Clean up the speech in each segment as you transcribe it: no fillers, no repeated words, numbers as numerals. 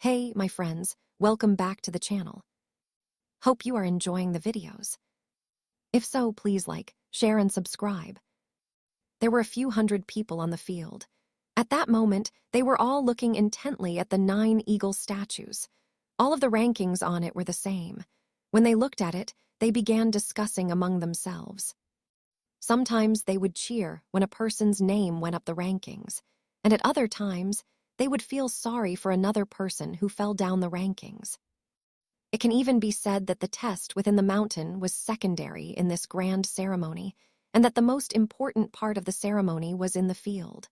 Hey, my friends, welcome back to the channel. Hope you are enjoying the videos. If so, please like, share, and subscribe. There were a few hundred people on the field. At that moment, they were all looking intently at the 9 eagle statues. All of the rankings on it were the same. When they looked at it, they began discussing among themselves. Sometimes they would cheer when a person's name went up the rankings, and at other times, they would feel sorry for another person who fell down the rankings. It can even be said that the test within the mountain was secondary in this grand ceremony, and that the most important part of the ceremony was in the field.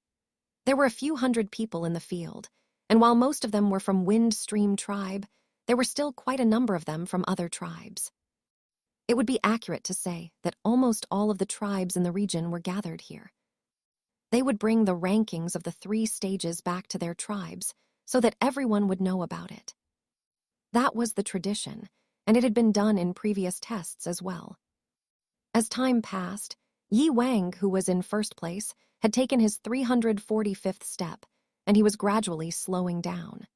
There were a few hundred people in the field, and while most of them were from Wind Stream tribe, there were still quite a number of them from other tribes. It would be accurate to say that almost all of the tribes in the region were gathered here. They would bring the rankings of the 3 stages back to their tribes so that everyone would know about it. That was the tradition, and it had been done in previous tests as well. As time passed, Yi Wang, who was in first place, had taken his 345th step, and he was gradually slowing down.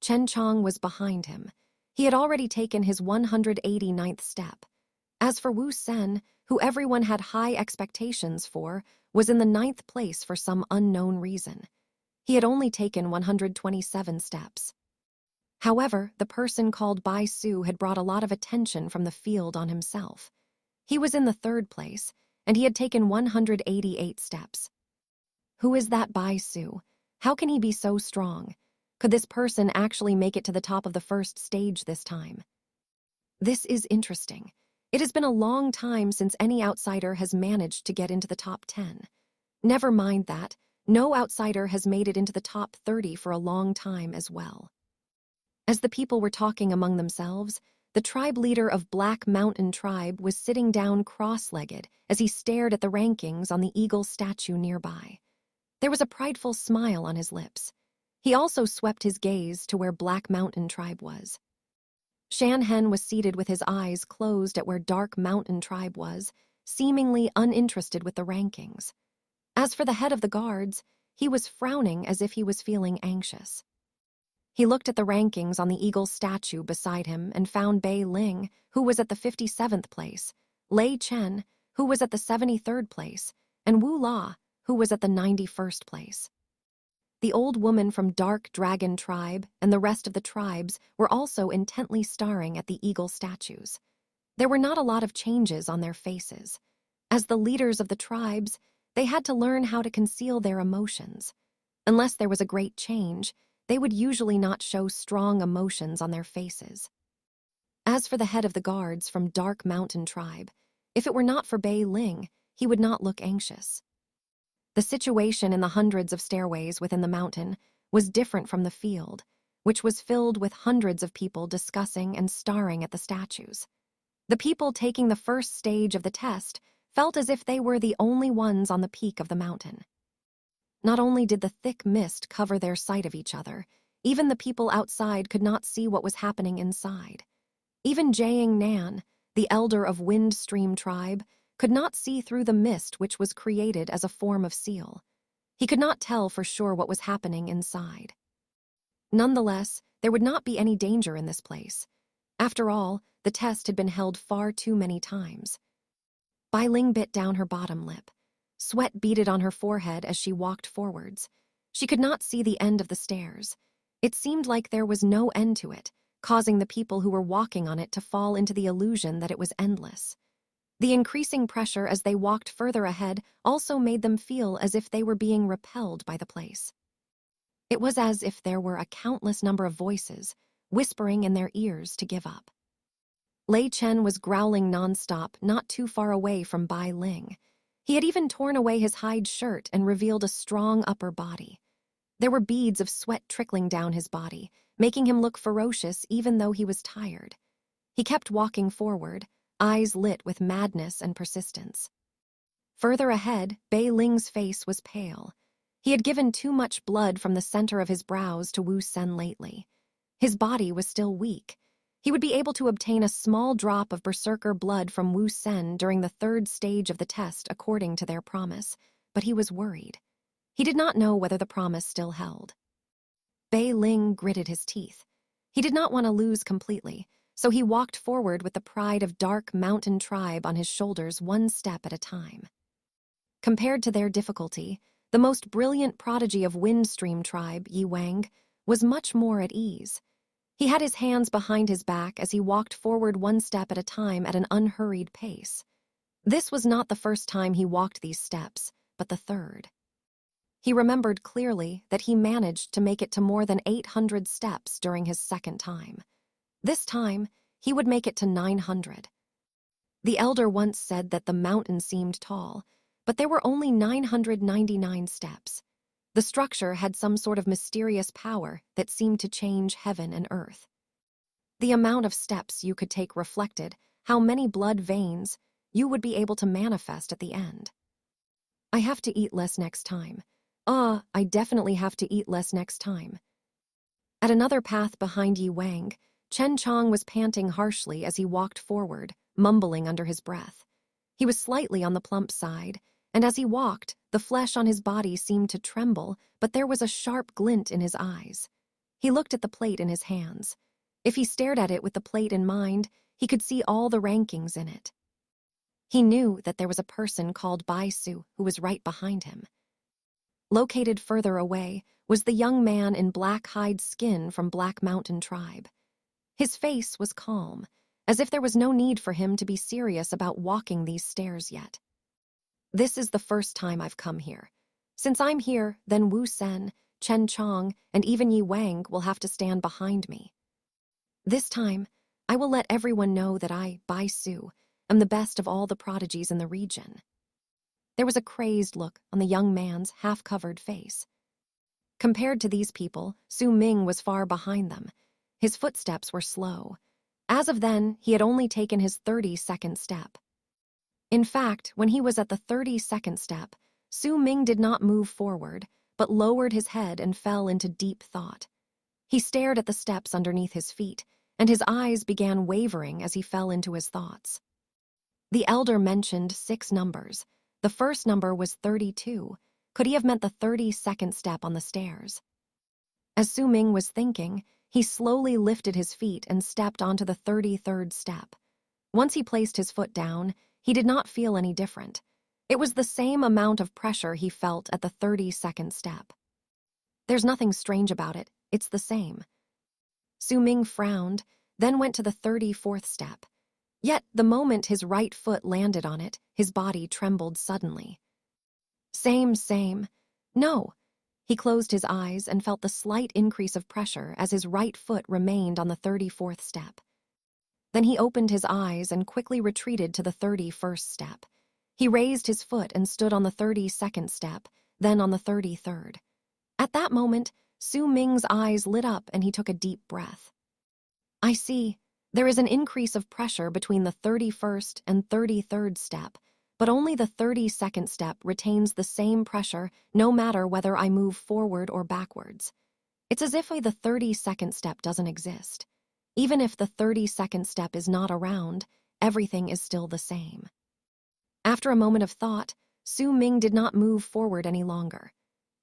Chen Chong was behind him. He had already taken his 189th step. As for Wu Sen, who everyone had high expectations for, was in the 9th place for some unknown reason. He had only taken 127 steps. However, the person called Bai Su had brought a lot of attention from the field on himself. He was in the 3rd place, and he had taken 188 steps. Who is that Bai Su? How can he be so strong? Could this person actually make it to the top of the 1st stage this time? This is interesting. It has been a long time since any outsider has managed to get into the top 10. Never mind that, no outsider has made it into the top 30 for a long time as well. As the people were talking among themselves, the tribe leader of Black Mountain Tribe was sitting down cross-legged as he stared at the rankings on the eagle statue nearby. There was a prideful smile on his lips. He also swept his gaze to where Black Mountain Tribe was. Shan Hen was seated with his eyes closed at where Dark Mountain Tribe was, seemingly uninterested with the rankings. As for the head of the guards, he was frowning as if he was feeling anxious. He looked at the rankings on the eagle statue beside him and found Bei Ling, who was at the 57th place, Lei Chen, who was at the 73rd place, and Wu La, who was at the 91st place. The old woman from Dark Dragon Tribe and the rest of the tribes were also intently staring at the eagle statues. There were not a lot of changes on their faces. As the leaders of the tribes, they had to learn how to conceal their emotions. Unless there was a great change, they would usually not show strong emotions on their faces. As for the head of the guards from Dark Mountain Tribe, if it were not for Bei Ling, he would not look anxious. The situation in the hundreds of stairways within the mountain was different from the field, which was filled with hundreds of people discussing and staring at the statues. The people taking the 1st stage of the test felt as if they were the only ones on the peak of the mountain. Not only did the thick mist cover their sight of each other, even the people outside could not see what was happening inside. Even Jiang Nan, the elder of Wind Stream Tribe, could not see through the mist which was created as a form of seal. He could not tell for sure what was happening inside. Nonetheless, there would not be any danger in this place. After all, the test had been held far too many times. Bai Ling bit down her bottom lip. Sweat beaded on her forehead as she walked forwards. She could not see the end of the stairs. It seemed like there was no end to it, causing the people who were walking on it to fall into the illusion that it was endless. The increasing pressure as they walked further ahead also made them feel as if they were being repelled by the place. It was as if there were a countless number of voices, whispering in their ears to give up. Lei Chen was growling nonstop, not too far away from Bai Ling. He had even torn away his hide shirt and revealed a strong upper body. There were beads of sweat trickling down his body, making him look ferocious even though he was tired. He kept walking forward, eyes lit with madness and persistence. Further ahead, Bei Ling's face was pale. He had given too much blood from the center of his brows to Wu Sen lately. His body was still weak. He would be able to obtain a small drop of berserker blood from Wu Sen during the 3rd stage of the test according to their promise, but he was worried. He did not know whether the promise still held. Bei Ling gritted his teeth. He did not want to lose completely, so he walked forward with the pride of dark mountain tribe on his shoulders, one step at a time. Compared to their difficulty, the most brilliant prodigy of Windstream tribe, Yi Wang, was much more at ease. He had his hands behind his back as he walked forward one step at a time at an unhurried pace. This was not the first time he walked these steps, but the third. He remembered clearly that he managed to make it to more than 800 steps during his second time. This time, he would make it to 900. The elder once said that the mountain seemed tall, but there were only 999 steps. The structure had some sort of mysterious power that seemed to change heaven and earth. The amount of steps you could take reflected how many blood veins you would be able to manifest at the end. I have to eat less next time. I definitely have to eat less next time. At another path behind Yi Wang, Chen Chong was panting harshly as he walked forward, mumbling under his breath. He was slightly on the plump side, and as he walked, the flesh on his body seemed to tremble, but there was a sharp glint in his eyes. He looked at the plate in his hands. If he stared at it with the plate in mind, he could see all the rankings in it. He knew that there was a person called Bai Su who was right behind him. Located further away was the young man in black hide skin from Black Mountain Tribe. His face was calm, as if there was no need for him to be serious about walking these stairs yet. This is the first time I've come here. Since I'm here, then Wu Sen, Chen Chong, and even Yi Wang will have to stand behind me. This time, I will let everyone know that I, Bai Su, am the best of all the prodigies in the region. There was a crazed look on the young man's half-covered face. Compared to these people, Su Ming was far behind them. His footsteps were slow. As of then, he had only taken his 32nd step. In fact, when he was at the 32nd step, Su Ming did not move forward, but lowered his head and fell into deep thought. He stared at the steps underneath his feet, and his eyes began wavering as he fell into his thoughts. The elder mentioned 6 numbers. The first number was 32. Could he have meant the 32nd step on the stairs? As Su Ming was thinking, he slowly lifted his feet and stepped onto the 33rd step. Once he placed his foot down, he did not feel any different. It was the same amount of pressure he felt at the 32nd step. There's nothing strange about it, it's the same. Su Ming frowned, then went to the 34th step. Yet, the moment his right foot landed on it, his body trembled suddenly. Same. No. He closed his eyes and felt the slight increase of pressure as his right foot remained on the 34th step. Then he opened his eyes and quickly retreated to the 31st step. He raised his foot and stood on the 32nd step, then on the 33rd. At that moment, Su Ming's eyes lit up and he took a deep breath. I see. There is an increase of pressure between the 31st and 33rd step, but only the 32nd step retains the same pressure no matter whether I move forward or backwards. It's as if the 32nd step doesn't exist. Even if the 32nd step is not around, everything is still the same. After a moment of thought, Su Ming did not move forward any longer.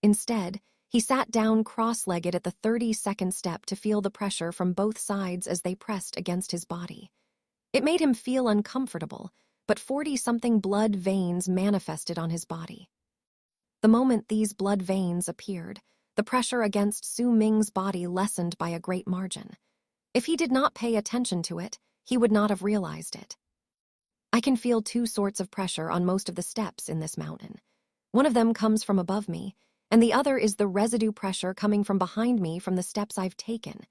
Instead, he sat down cross-legged at the 32nd step to feel the pressure from both sides as they pressed against his body. It made him feel uncomfortable, but 40-something blood veins manifested on his body. The moment these blood veins appeared, the pressure against Su Ming's body lessened by a great margin. If he did not pay attention to it, he would not have realized it. I can feel 2 sorts of pressure on most of the steps in this mountain. One of them comes from above me, and the other is the residue pressure coming from behind me from the steps I've taken.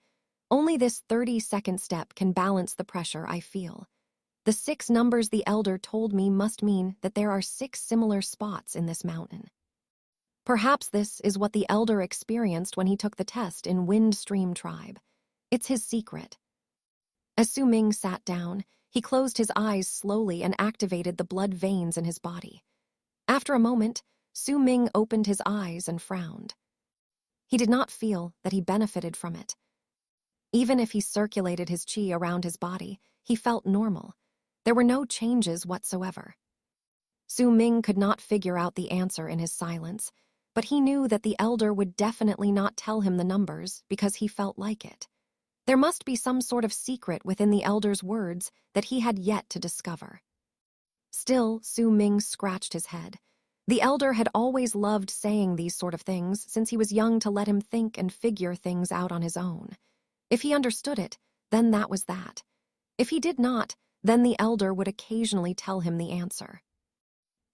Only this 32nd step can balance the pressure I feel. The 6 numbers the elder told me must mean that there are 6 similar spots in this mountain. Perhaps this is what the elder experienced when he took the test in Windstream Tribe. It's his secret. As Su Ming sat down, he closed his eyes slowly and activated the blood veins in his body. After a moment, Su Ming opened his eyes and frowned. He did not feel that he benefited from it. Even if he circulated his qi around his body, he felt normal. There were no changes whatsoever. Su Ming could not figure out the answer in his silence, but he knew that the elder would definitely not tell him the numbers because he felt like it. There must be some sort of secret within the elder's words that he had yet to discover. Still, Su Ming scratched his head. The elder had always loved saying these sort of things since he was young to let him think and figure things out on his own. If he understood it, then that was that. If he did not, then the elder would occasionally tell him the answer.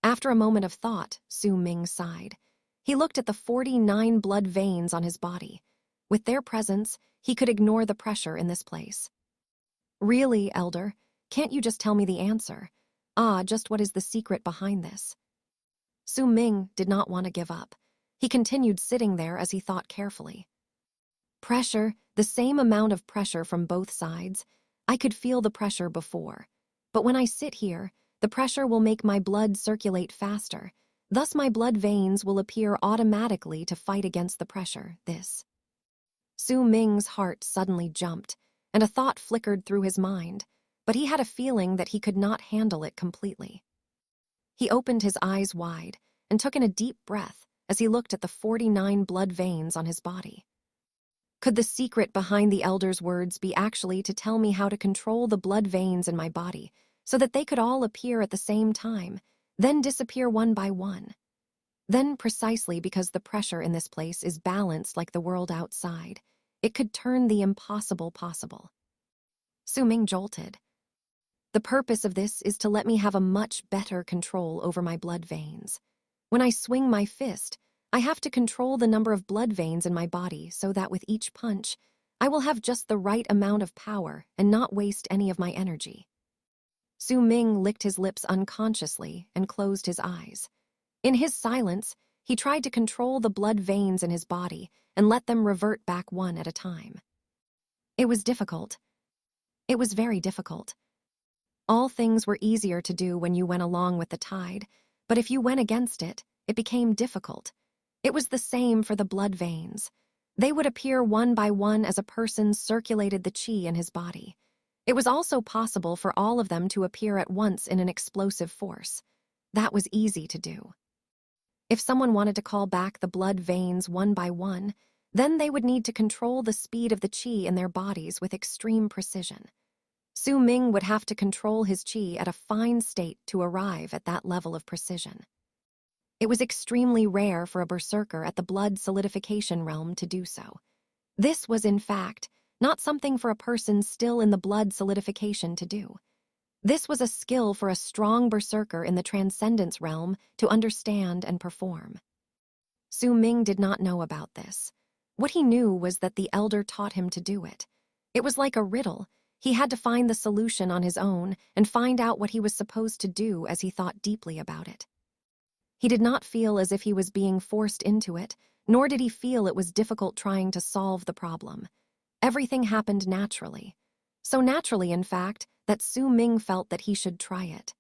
After a moment of thought, Su Ming sighed. He looked at the 49 blood veins on his body. With their presence, he could ignore the pressure in this place. Really, elder, can't you just tell me the answer? Just what is the secret behind this? Su Ming did not want to give up. He continued sitting there as he thought carefully. Pressure, the same amount of pressure from both sides. I could feel the pressure before. But when I sit here, the pressure will make my blood circulate faster. Thus my blood veins will appear automatically to fight against the pressure, this. Su Ming's heart suddenly jumped, and a thought flickered through his mind, but he had a feeling that he could not handle it completely. He opened his eyes wide and took in a deep breath as he looked at the 49 blood veins on his body. Could the secret behind the elder's words be actually to tell me how to control the blood veins in my body so that they could all appear at the same time, then disappear one by one? Then, precisely because the pressure in this place is balanced like the world outside, it could turn the impossible possible. Su Ming jolted. The purpose of this is to let me have a much better control over my blood veins. When I swing my fist, I have to control the number of blood veins in my body so that with each punch, I will have just the right amount of power and not waste any of my energy. Su Ming licked his lips unconsciously and closed his eyes. In his silence, he tried to control the blood veins in his body and let them revert back one at a time. It was difficult. It was very difficult. All things were easier to do when you went along with the tide, but if you went against it, it became difficult. It was the same for the blood veins. They would appear one by one as a person circulated the qi in his body. It was also possible for all of them to appear at once in an explosive force. That was easy to do. If someone wanted to call back the blood veins one by one, then they would need to control the speed of the qi in their bodies with extreme precision. Su Ming would have to control his qi at a fine state to arrive at that level of precision. It was extremely rare for a berserker at the blood solidification realm to do so. This was, in fact, not something for a person still in the blood solidification to do. This was a skill for a strong berserker in the transcendence realm to understand and perform. Su Ming did not know about this. What he knew was that the elder taught him to do it. It was like a riddle. He had to find the solution on his own and find out what he was supposed to do as he thought deeply about it. He did not feel as if he was being forced into it, nor did he feel it was difficult trying to solve the problem. Everything happened naturally. So naturally, in fact, that Su Ming felt that he should try it.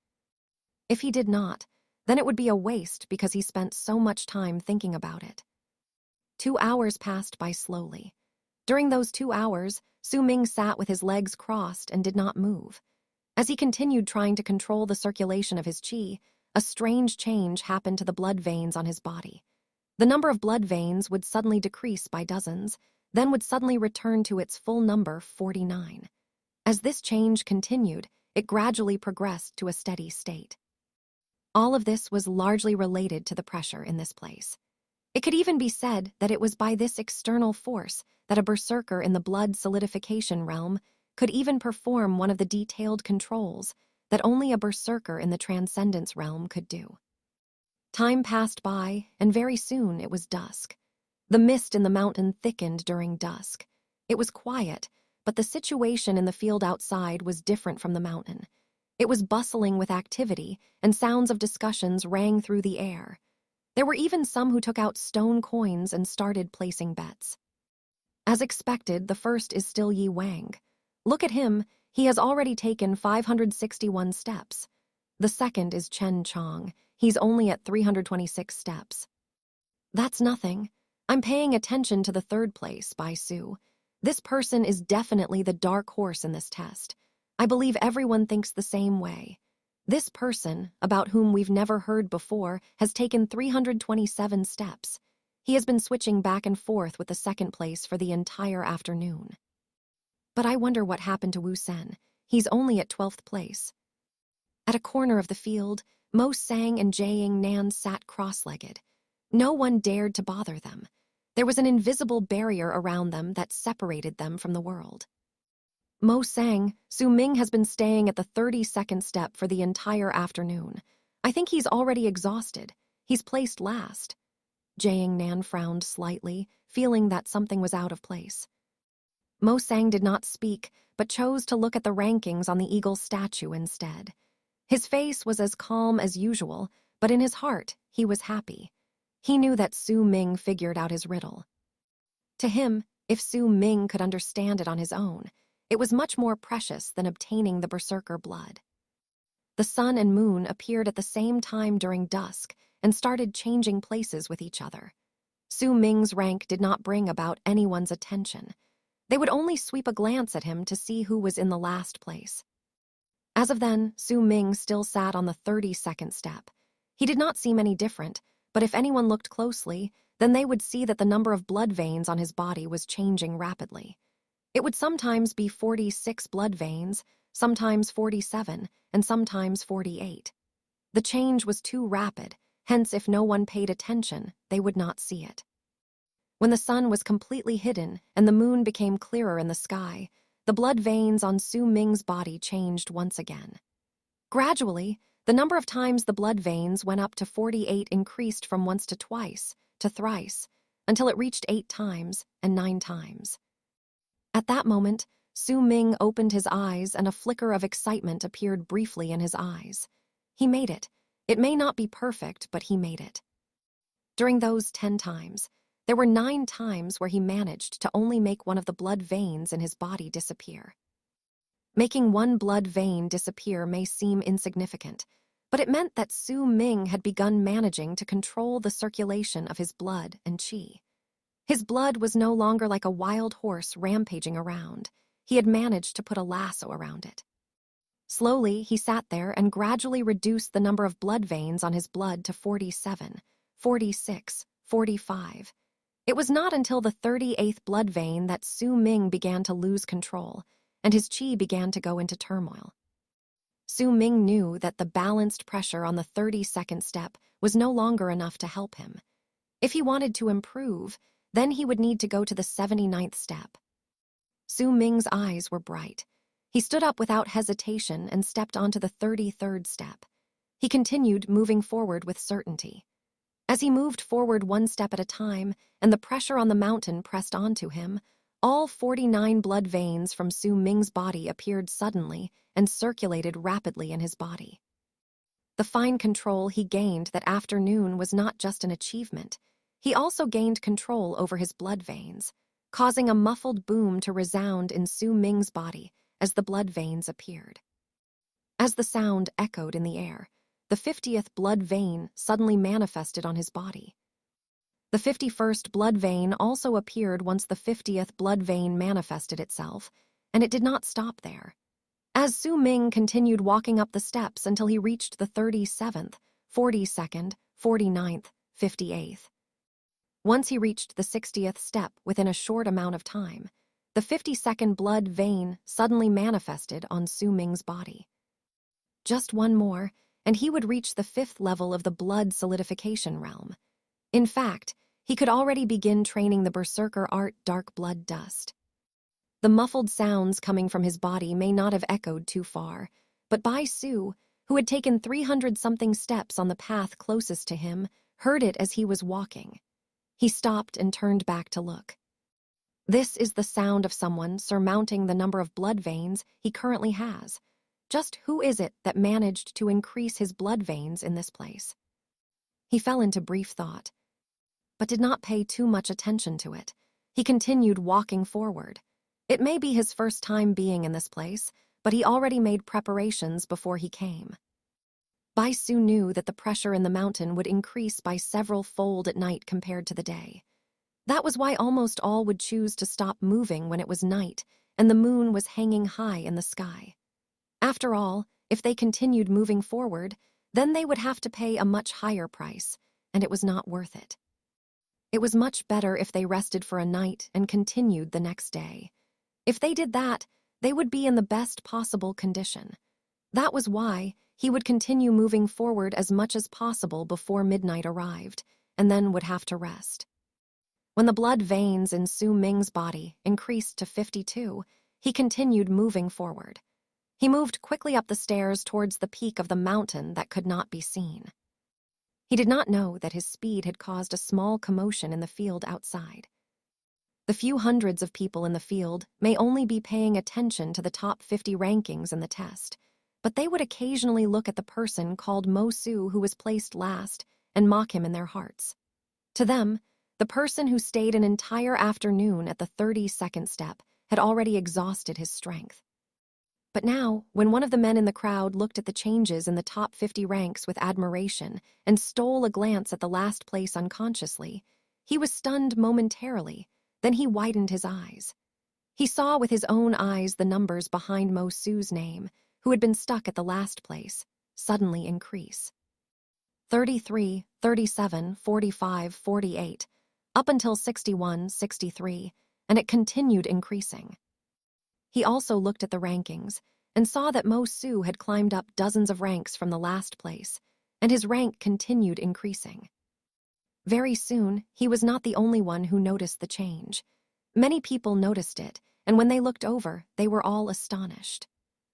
If he did not, then it would be a waste because he spent so much time thinking about it. 2 hours passed by slowly. During those 2 hours, Su Ming sat with his legs crossed and did not move. As he continued trying to control the circulation of his qi, a strange change happened to the blood veins on his body. The number of blood veins would suddenly decrease by dozens, then would suddenly return to its full number, 49. As this change continued, it gradually progressed to a steady state. All of this was largely related to the pressure in this place. It could even be said that it was by this external force that a berserker in the blood solidification realm could even perform one of the detailed controls that only a berserker in the transcendence realm could do. Time passed by, and very soon it was dusk. The mist in the mountain thickened during dusk. It was quiet, but the situation in the field outside was different from the mountain. It was bustling with activity, and sounds of discussions rang through the air. There were even some who took out stone coins and started placing bets. As expected, the first is still Yi Wang. Look at him, he has already taken 561 steps. The second is Chen Chong, he's only at 326 steps. That's nothing. I'm paying attention to the third place, Bai Su. This person is definitely the dark horse in this test. I believe everyone thinks the same way. This person, about whom we've never heard before, has taken 327 steps. He has been switching back and forth with the second place for the entire afternoon. But I wonder what happened to Wu Sen. He's only at 12th place. At a corner of the field, Mo Sang and Jiang Nan sat cross-legged. No one dared to bother them. There was an invisible barrier around them that separated them from the world. Mo Sang, Su Ming has been staying at the 32nd step for the entire afternoon. I think he's already exhausted. He's placed last. Jiang Nan frowned slightly, feeling that something was out of place. Mo Sang did not speak, but chose to look at the rankings on the eagle statue instead. His face was as calm as usual, but in his heart, he was happy. He knew that Su Ming figured out his riddle. To him, if Su Ming could understand it on his own, it was much more precious than obtaining the berserker blood. The sun and moon appeared at the same time during dusk and started changing places with each other. Su Ming's rank did not bring about anyone's attention. They would only sweep a glance at him to see who was in the last place. As of then, Su Ming still sat on the 32nd step. He did not seem any different, but if anyone looked closely, then they would see that the number of blood veins on his body was changing rapidly. It would sometimes be 46 blood veins, sometimes 47, and sometimes 48. The change was too rapid, hence if no one paid attention, they would not see it. When the sun was completely hidden and the moon became clearer in the sky, the blood veins on Su Ming's body changed once again. Gradually, the number of times the blood veins went up to 48 increased from once to twice, to thrice, until it reached 8 times and 9 times. At that moment, Su Ming opened his eyes and a flicker of excitement appeared briefly in his eyes. He made it. It may not be perfect, but he made it. During those 10 times, there were 9 times where he managed to only make one of the blood veins in his body disappear. Making one blood vein disappear may seem insignificant, but it meant that Su Ming had begun managing to control the circulation of his blood and qi. His blood was no longer like a wild horse rampaging around. He had managed to put a lasso around it. Slowly, he sat there and gradually reduced the number of blood veins on his blood to 47, 46, 45. It was not until the 38th blood vein that Su Ming began to lose control, and his qi began to go into turmoil. Su Ming knew that the balanced pressure on the 32nd step was no longer enough to help him. If he wanted to improve, then he would need to go to the 79th step. Su Ming's eyes were bright. He stood up without hesitation and stepped onto the 33rd step. He continued moving forward with certainty. As he moved forward one step at a time and the pressure on the mountain pressed onto him, all 49 blood veins from Su Ming's body appeared suddenly and circulated rapidly in his body. The fine control he gained that afternoon was not just an achievement. He also gained control over his blood veins, causing a muffled boom to resound in Su Ming's body as the blood veins appeared. As the sound echoed in the air, the 50th blood vein suddenly manifested on his body. The 51st blood vein also appeared once the 50th blood vein manifested itself, and it did not stop there. As Su Ming continued walking up the steps until he reached the 37th, 42nd, 49th, 58th. Once he reached the 60th step within a short amount of time, the 52nd blood vein suddenly manifested on Su Ming's body. Just one more, and he would reach the 5th level of the blood solidification realm. In fact, he could already begin training the berserker art Dark Blood Dust. The muffled sounds coming from his body may not have echoed too far, but Bai Su, who had taken 300-something steps on the path closest to him, heard it as he was walking. He stopped and turned back to look. This is the sound of someone surmounting the number of blood veins he currently has. Just who is it that managed to increase his blood veins in this place? He fell into brief thought, but did not pay too much attention to it. He continued walking forward. It may be his first time being in this place, but he already made preparations before he came. Bai Su knew that the pressure in the mountain would increase by several-fold at night compared to the day. That was why almost all would choose to stop moving when it was night and the moon was hanging high in the sky. After all, if they continued moving forward, then they would have to pay a much higher price, and it was not worth it. It was much better if they rested for a night and continued the next day. If they did that, they would be in the best possible condition. That was why he would continue moving forward as much as possible before midnight arrived, and then would have to rest. When the blood veins in Su Ming's body increased to 52, he continued moving forward. He moved quickly up the stairs towards the peak of the mountain that could not be seen. He did not know that his speed had caused a small commotion in the field outside. The few hundreds of people in the field may only be paying attention to the top 50 rankings in the test, but they would occasionally look at the person called Mo Su who was placed last and mock him in their hearts. To them, the person who stayed an entire afternoon at the 32nd step had already exhausted his strength. But now, when one of the men in the crowd looked at the changes in the top 50 ranks with admiration and stole a glance at the last place unconsciously, he was stunned momentarily. Then he widened his eyes. He saw with his own eyes the numbers behind Mo Su's name, who had been stuck at the last place, suddenly increase. 33, 37, 45, 48, up until 61, 63, and it continued increasing. He also looked at the rankings and saw that Mo Su had climbed up dozens of ranks from the last place, and his rank continued increasing. Very soon, he was not the only one who noticed the change. Many people noticed it, and when they looked over, they were all astonished.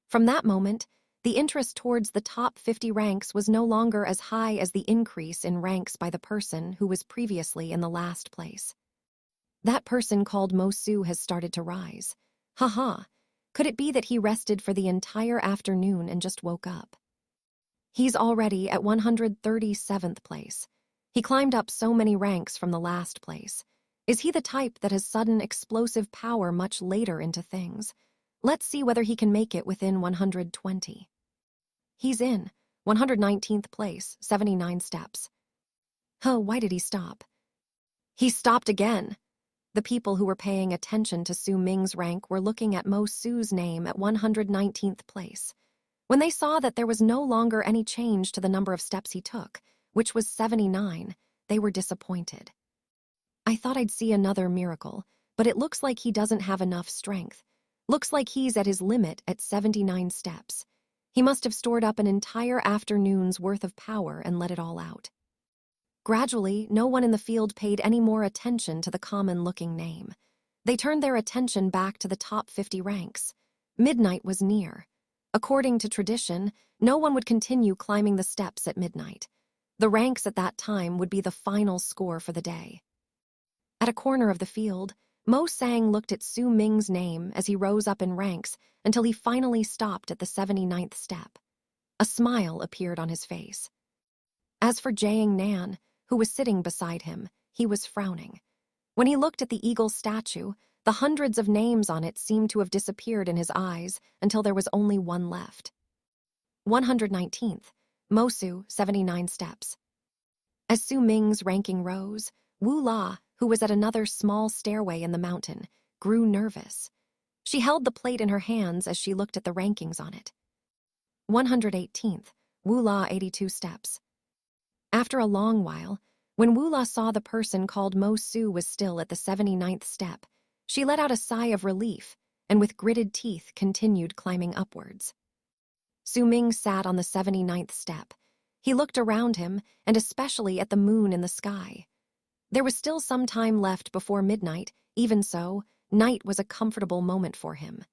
From that moment, the interest towards the top 50 ranks was no longer as high as the increase in ranks by the person who was previously in the last place. That person called Mo Su has started to rise. Ha! Could it be that he rested for the entire afternoon and just woke up? He's already at 137th place. He climbed up so many ranks from the last place. Is he the type that has sudden explosive power much later into things? Let's see whether he can make it within 120. He's in 119th place, 79 steps. Oh, why did he stop? He stopped again. The people who were paying attention to Su Ming's rank were looking at Mo Su's name at 119th place. When they saw that there was no longer any change to the number of steps he took, which was 79, they were disappointed. I thought I'd see another miracle, but it looks like he doesn't have enough strength. Looks like he's at his limit at 79 steps. He must have stored up an entire afternoon's worth of power and let it all out. Gradually, no one in the field paid any more attention to the common-looking name. They turned their attention back to the top 50 ranks. Midnight was near. According to tradition, no one would continue climbing the steps at midnight. The ranks at that time would be the final score for the day. At a corner of the field, Mo Sang looked at Su Ming's name as he rose up in ranks until he finally stopped at the 79th step. A smile appeared on his face. As for Jiang Nan, who was sitting beside him, he was frowning. When he looked at the eagle statue, the hundreds of names on it seemed to have disappeared in his eyes until there was only one left. 119th, Mo Su, 79 steps. As Su Ming's ranking rose, Wu La, who was at another small stairway in the mountain, grew nervous. She held the plate in her hands as she looked at the rankings on it. 118th, Wu La, 82 steps. After a long while, when Wu La saw the person called Mo Su was still at the 79th step, she let out a sigh of relief and with gritted teeth continued climbing upwards. Su Ming sat on the 79th step. He looked around him and especially at the moon in the sky. There was still some time left before midnight. Even so, night was a comfortable moment for him.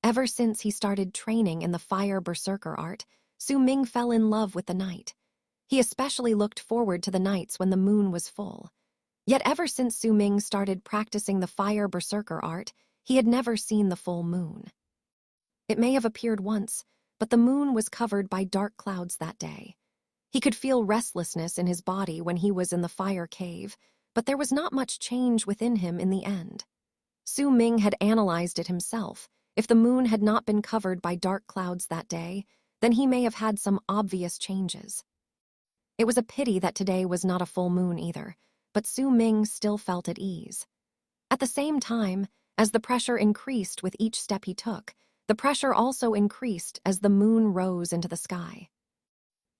Ever since he started training in the fire berserker art, Su Ming fell in love with the night. He especially looked forward to the nights when the moon was full. Yet ever since Su Ming started practicing the fire berserker art, he had never seen the full moon. It may have appeared once, but the moon was covered by dark clouds that day. He could feel restlessness in his body when he was in the fire cave, but there was not much change within him in the end. Su Ming had analyzed it himself. If the moon had not been covered by dark clouds that day, then he may have had some obvious changes. It was a pity that today was not a full moon either, but Su Ming still felt at ease. At the same time, as the pressure increased with each step he took, the pressure also increased as the moon rose into the sky.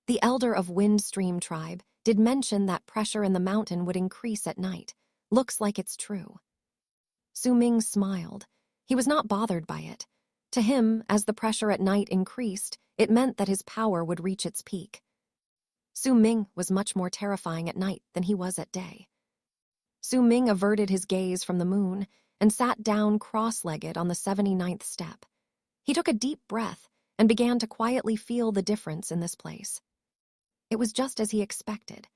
The elder of Windstream tribe did mention that pressure in the mountain would increase at night. Looks like it's true. Su Ming smiled. He was not bothered by it. To him, as the pressure at night increased, it meant that his power would reach its peak. Su Ming was much more terrifying at night than he was at day. Su Ming averted his gaze from the moon and sat down cross-legged on the 79th step. He took a deep breath and began to quietly feel the difference in this place. It was just as he expected.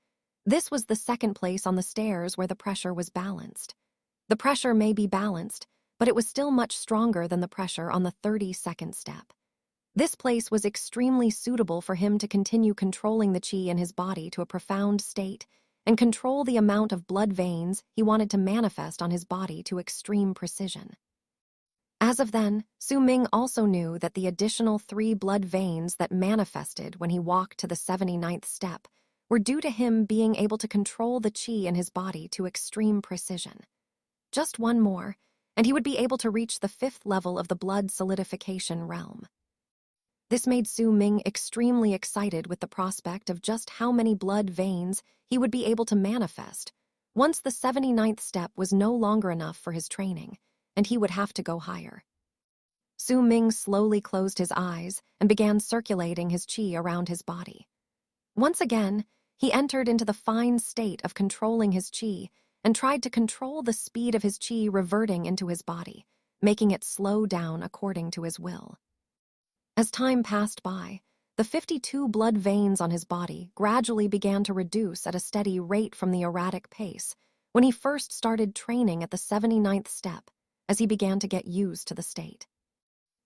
This was the second place on the stairs where the pressure was balanced. The pressure may be balanced, but it was still much stronger than the pressure on the 32nd step. This place was extremely suitable for him to continue controlling the qi in his body to a profound state and control the amount of blood veins he wanted to manifest on his body to extreme precision. As of then, Su Ming also knew that the additional 3 blood veins that manifested when he walked to the 79th step were due to him being able to control the qi in his body to extreme precision. Just one more, and he would be able to reach the 5th level of the blood solidification realm. This made Su Ming extremely excited with the prospect of just how many blood veins he would be able to manifest once the 79th step was no longer enough for his training, and he would have to go higher. Su Ming slowly closed his eyes and began circulating his qi around his body. Once again, he entered into the fine state of controlling his qi and tried to control the speed of his qi reverting into his body, making it slow down according to his will. As time passed by, the 52 blood veins on his body gradually began to reduce at a steady rate from the erratic pace when he first started training at the 79th step, as he began to get used to the state.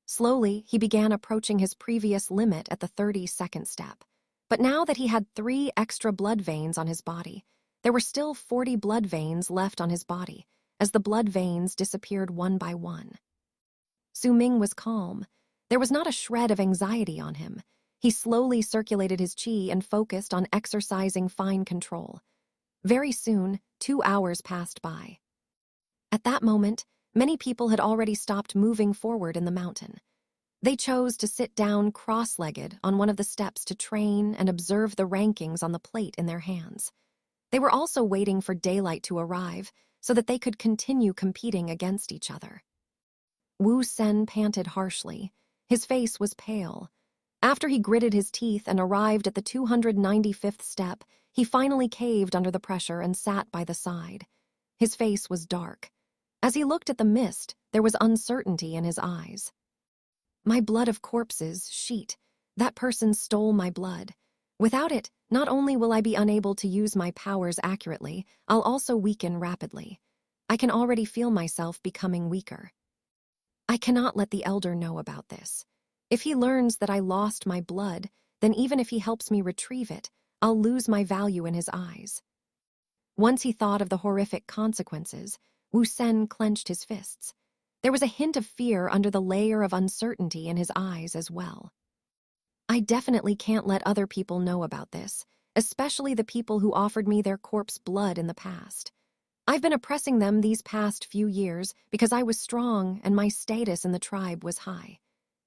Slowly, he began approaching his previous limit at the 32nd step, but now that he had 3 extra blood veins on his body, there were still 40 blood veins left on his body, as the blood veins disappeared one by one. Su Ming was calm. There was not a shred of anxiety on him. He slowly circulated his qi and focused on exercising fine control. Very soon, 2 hours passed by. At that moment, many people had already stopped moving forward in the mountain. They chose to sit down cross-legged on one of the steps to train and observe the rankings on the plate in their hands. They were also waiting for daylight to arrive so that they could continue competing against each other. Wu Sen panted harshly. His face was pale. After he gritted his teeth and arrived at the 295th step, he finally caved under the pressure and sat by the side. His face was dark. As he looked at the mist, there was uncertainty in his eyes. My blood of corpses, sheet. That person stole my blood. Without it, not only will I be unable to use my powers accurately, I'll also weaken rapidly. I can already feel myself becoming weaker. I cannot let the elder know about this. If he learns that I lost my blood, then even if he helps me retrieve it, I'll lose my value in his eyes. Once he thought of the horrific consequences, Wu Sen clenched his fists. There was a hint of fear under the layer of uncertainty in his eyes as well. I definitely can't let other people know about this, especially the people who offered me their corpse blood in the past. I've been oppressing them these past few years because I was strong and my status in the tribe was high.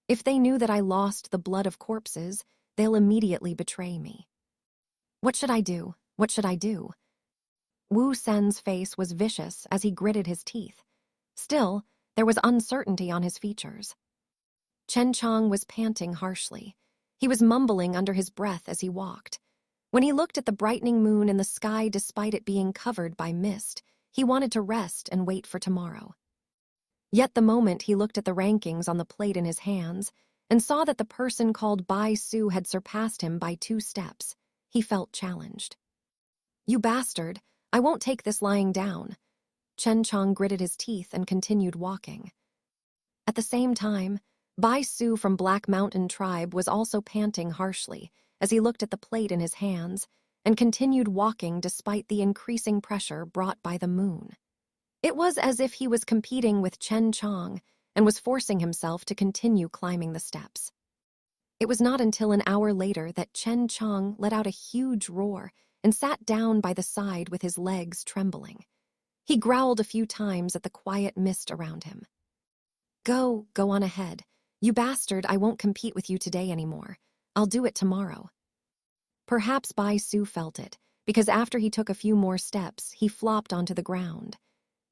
If they knew that I lost the blood of corpses, they'll immediately betray me. What should I do? What should I do? Wu Sen's face was vicious as he gritted his teeth. Still, there was uncertainty on his features. Chen Chong was panting harshly. He was mumbling under his breath as he walked. When he looked at the brightening moon in the sky despite it being covered by mist, he wanted to rest and wait for tomorrow. Yet the moment he looked at the rankings on the plate in his hands and saw that the person called Bai Su had surpassed him by 2 steps, he felt challenged. You bastard, I won't take this lying down. Chen Chong gritted his teeth and continued walking. At the same time, Bai Su from Black Mountain Tribe was also panting harshly as he looked at the plate in his hands and continued walking despite the increasing pressure brought by the moon. It was as if he was competing with Chen Chong and was forcing himself to continue climbing the steps. It was not until an hour later that Chen Chong let out a huge roar and sat down by the side with his legs trembling. He growled a few times at the quiet mist around him. Go on ahead. You bastard, I won't compete with you today anymore. I'll do it tomorrow. Perhaps Bai Su felt it, because after he took a few more steps, he flopped onto the ground.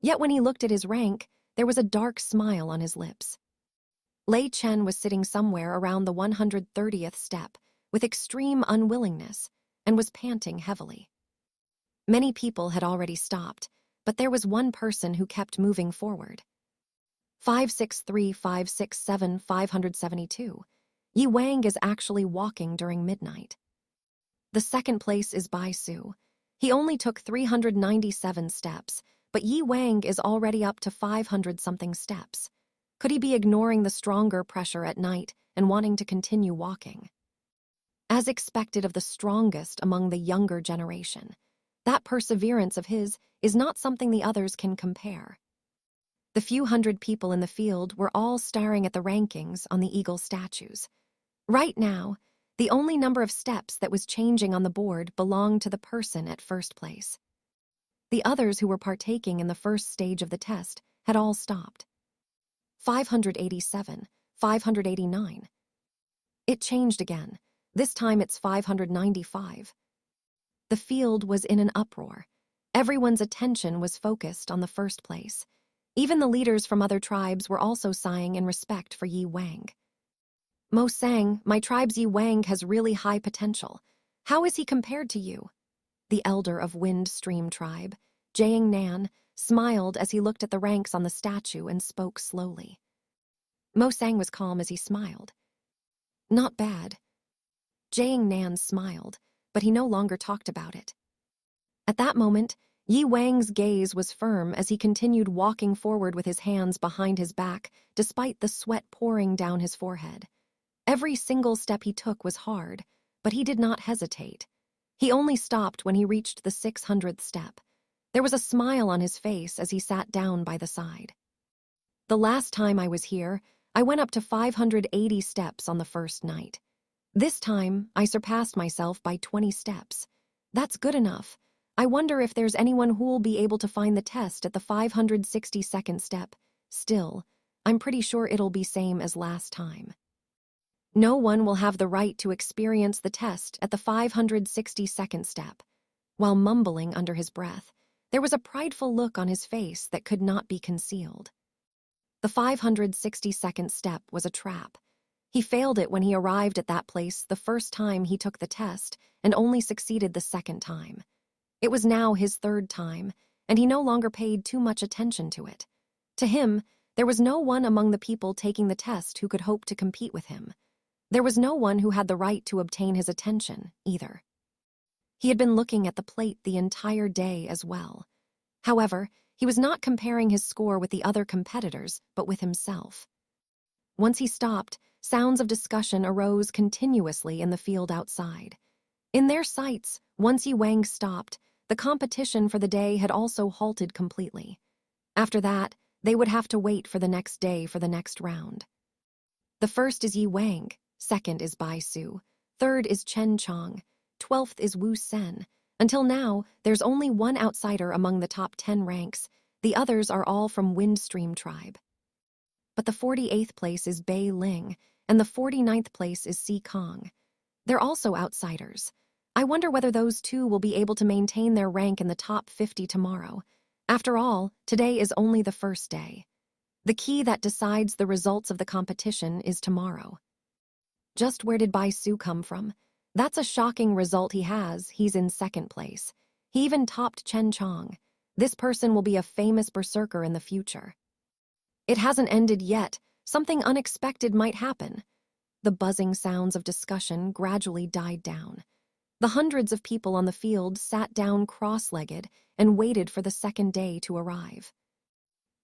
Yet when he looked at his rank, there was a dark smile on his lips. Lei Chen was sitting somewhere around the 130th step, with extreme unwillingness, and was panting heavily. Many people had already stopped, but there was one person who kept moving forward. 563, 567, 572. Yi Wang is actually walking during midnight. The second place is Bai Su. He only took 397 steps, but Yi Wang is already up to 500-something steps. Could he be ignoring the stronger pressure at night and wanting to continue walking? As expected of the strongest among the younger generation, that perseverance of his is not something the others can compare. The few hundred people in the field were all staring at the rankings on the eagle statues. Right now, the only number of steps that was changing on the board belonged to the person at first place. The others who were partaking in the first stage of the test had all stopped. 587, 589. It changed again. This time it's 595. The field was in an uproar. Everyone's attention was focused on the first place. Even the leaders from other tribes were also sighing in respect for Yi Wang. Mo sang, "My tribe's Yi Wang has really high potential. How is he compared to you?" The elder of Wind Stream tribe, Jiang Nan, smiled as he looked at the ranks on the statue and spoke slowly. Mo sang was calm as he smiled. "Not bad." Jiang Nan smiled, but he no longer talked about it. At that moment, Yi Wang's gaze was firm as he continued walking forward with his hands behind his back, despite the sweat pouring down his forehead. Every single step he took was hard, but he did not hesitate. He only stopped when he reached the 600th step. There was a smile on his face as he sat down by the side. "The last time I was here, I went up to 580 steps on the first night. This time, I surpassed myself by 20 steps. That's good enough. I wonder if there's anyone who'll be able to find the test at the 562nd step. Still, I'm pretty sure it'll be same as last time. No one will have the right to experience the test at the 562nd step." While mumbling under his breath, there was a prideful look on his face that could not be concealed. The 562nd step was a trap. He failed it when he arrived at that place the first time he took the test and only succeeded the second time. It was now his third time, and he no longer paid too much attention to it. To him, there was no one among the people taking the test who could hope to compete with him. There was no one who had the right to obtain his attention, either. He had been looking at the plate the entire day as well. However, he was not comparing his score with the other competitors, but with himself. Once he stopped, sounds of discussion arose continuously in the field outside. In their sights, once Yi Wang stopped, the competition for the day had also halted completely. After that, they would have to wait for the next day for the next round. The first is Yi Wang, second is Bai Su, third is Chen Chong, 12th is Wu Sen. Until now, there's only one outsider among the top 10 ranks. The others are all from Wind Stream tribe. But the 48th place is Bei Ling, and the 49th place is Si Kong. They're also outsiders. I wonder whether those two will be able to maintain their rank in the top 50 tomorrow. After all, today is only the first day. The key that decides the results of the competition is tomorrow. Just where did Bai Su come from? That's a shocking result he has. He's in second place. He even topped Chen Chong. This person will be a famous berserker in the future. It hasn't ended yet. Something unexpected might happen. The buzzing sounds of discussion gradually died down. The hundreds of people on the field sat down cross-legged and waited for the second day to arrive.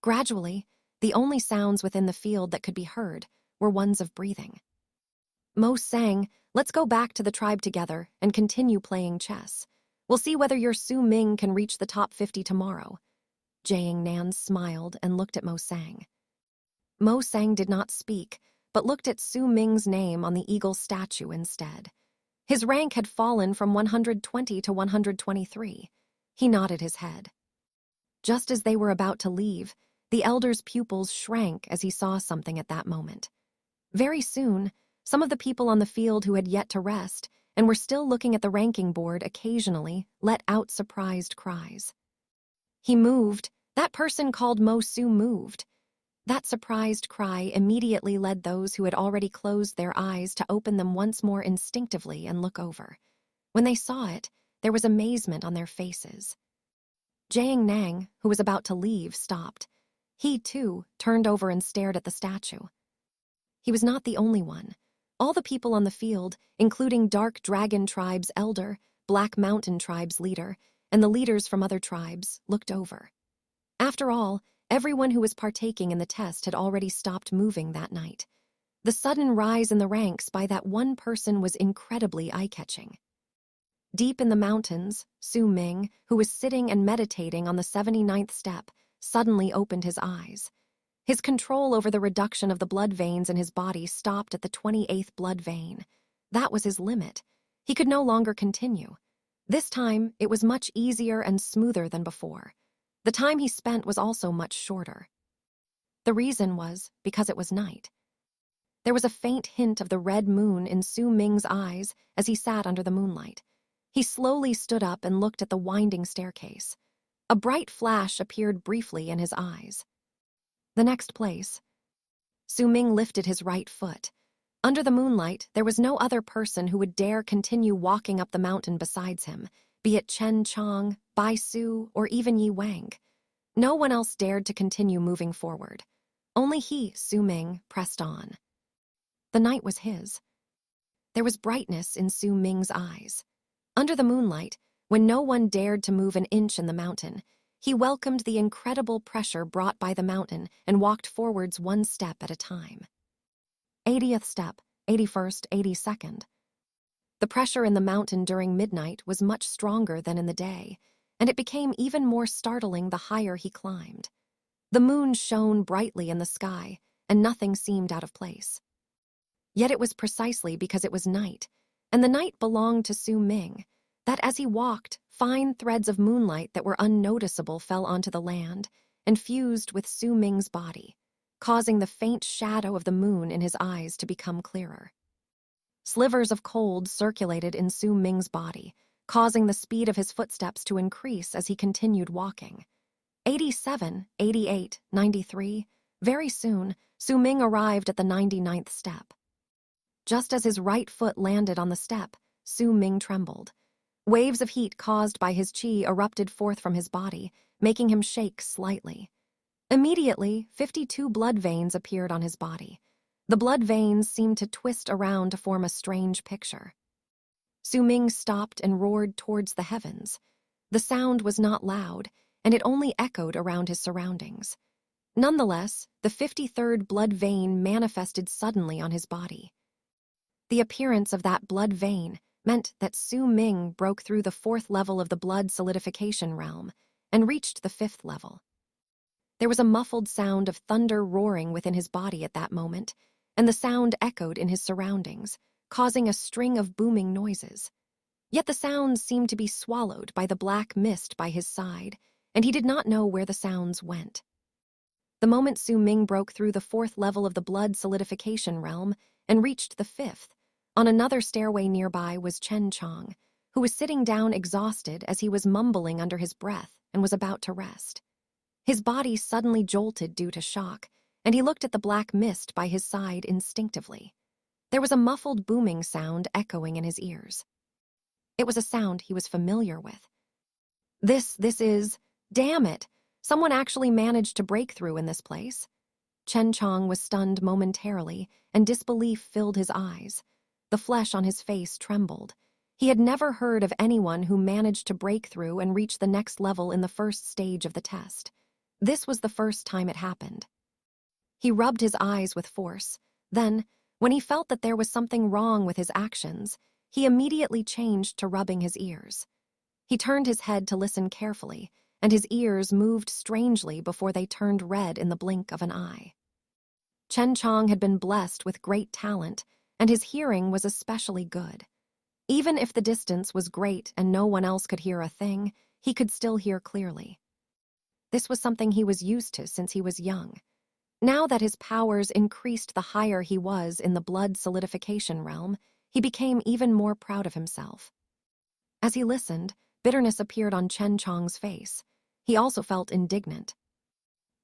Gradually, the only sounds within the field that could be heard were ones of breathing. Mo sang, "Let's go back to the tribe together and continue playing chess. We'll see whether your Su Ming can reach the top 50 tomorrow." Jiang Nan smiled and looked at Mo Sang. Mo Sang did not speak, but looked at Su Ming's name on the eagle statue instead. His rank had fallen from 120 to 123. He nodded his head. Just as they were about to leave, the elder's pupils shrank as he saw something at that moment. Very soon, some of the people on the field who had yet to rest and were still looking at the ranking board occasionally, let out surprised cries. He moved. That person called Mo Su moved. That surprised cry immediately led those who had already closed their eyes to open them once more instinctively and look over. When they saw it, there was amazement on their faces. Jiang Nang, who was about to leave, stopped. He, too, turned over and stared at the statue. He was not the only one. All the people on the field, including Dark Dragon Tribe's elder, Black Mountain Tribe's leader, and the leaders from other tribes, looked over. After all, everyone who was partaking in the test had already stopped moving that night. The sudden rise in the ranks by that one person was incredibly eye-catching. Deep in the mountains, Su Ming, who was sitting and meditating on the 79th step, suddenly opened his eyes. His control over the reduction of the blood veins in his body stopped at the 28th blood vein. That was his limit. He could no longer continue. This time, it was much easier and smoother than before. The time he spent was also much shorter. The reason was because it was night. There was a faint hint of the red moon in Su Ming's eyes as he sat under the moonlight. He slowly stood up and looked at the winding staircase. A bright flash appeared briefly in his eyes. The next place. Su Ming lifted his right foot. Under the moonlight, there was no other person who would dare continue walking up the mountain besides him, be it Chen Chong, Bai Su, or even Yi Wang. No one else dared to continue moving forward. Only he, Su Ming, pressed on. The night was his. There was brightness in Su Ming's eyes. Under the moonlight, when no one dared to move an inch in the mountain, he welcomed the incredible pressure brought by the mountain and walked forwards one step at a time. 80th step, 81st, 82nd. The pressure in the mountain during midnight was much stronger than in the day, and it became even more startling the higher he climbed. The moon shone brightly in the sky, and nothing seemed out of place. Yet it was precisely because it was night, and the night belonged to Su Ming, that as he walked, fine threads of moonlight that were unnoticeable fell onto the land and fused with Su Ming's body, causing the faint shadow of the moon in his eyes to become clearer. Slivers of cold circulated in Su Ming's body, causing the speed of his footsteps to increase as he continued walking. 87, 88, 93. Very soon, Su Ming arrived at the 99th step. Just as his right foot landed on the step, Su Ming trembled. Waves of heat caused by his qi erupted forth from his body, making him shake slightly. Immediately, 52 blood veins appeared on his body. The blood veins seemed to twist around to form a strange picture. Su Ming stopped and roared towards the heavens. The sound was not loud, and it only echoed around his surroundings. Nonetheless, the 53rd blood vein manifested suddenly on his body. The appearance of that blood vein meant that Su Ming broke through the 4th level of the blood solidification realm and reached the 5th level. There was a muffled sound of thunder roaring within his body at that moment, and the sound echoed in his surroundings, causing a string of booming noises. Yet the sounds seemed to be swallowed by the black mist by his side, and he did not know where the sounds went. The moment Su Ming broke through the 4th level of the blood solidification realm and reached the 5th, on another stairway nearby was Chen Chong, who was sitting down exhausted as he was mumbling under his breath and was about to rest. His body suddenly jolted due to shock, and he looked at the black mist by his side instinctively. There was a muffled booming sound echoing in his ears. It was a sound he was familiar with. This is... Damn it! Someone actually managed to break through in this place. Chen Chong was stunned momentarily, and disbelief filled his eyes. The flesh on his face trembled. He had never heard of anyone who managed to break through and reach the next level in the first stage of the test. This was the first time it happened. He rubbed his eyes with force. Then, when he felt that there was something wrong with his actions, he immediately changed to rubbing his ears. He turned his head to listen carefully, and his ears moved strangely before they turned red in the blink of an eye. Chen Chong had been blessed with great talent, and his hearing was especially good. Even if the distance was great and no one else could hear a thing, he could still hear clearly. This was something he was used to since he was young. Now that his powers increased the higher he was in the blood solidification realm, he became even more proud of himself. As he listened, bitterness appeared on Chen Chong's face. He also felt indignant.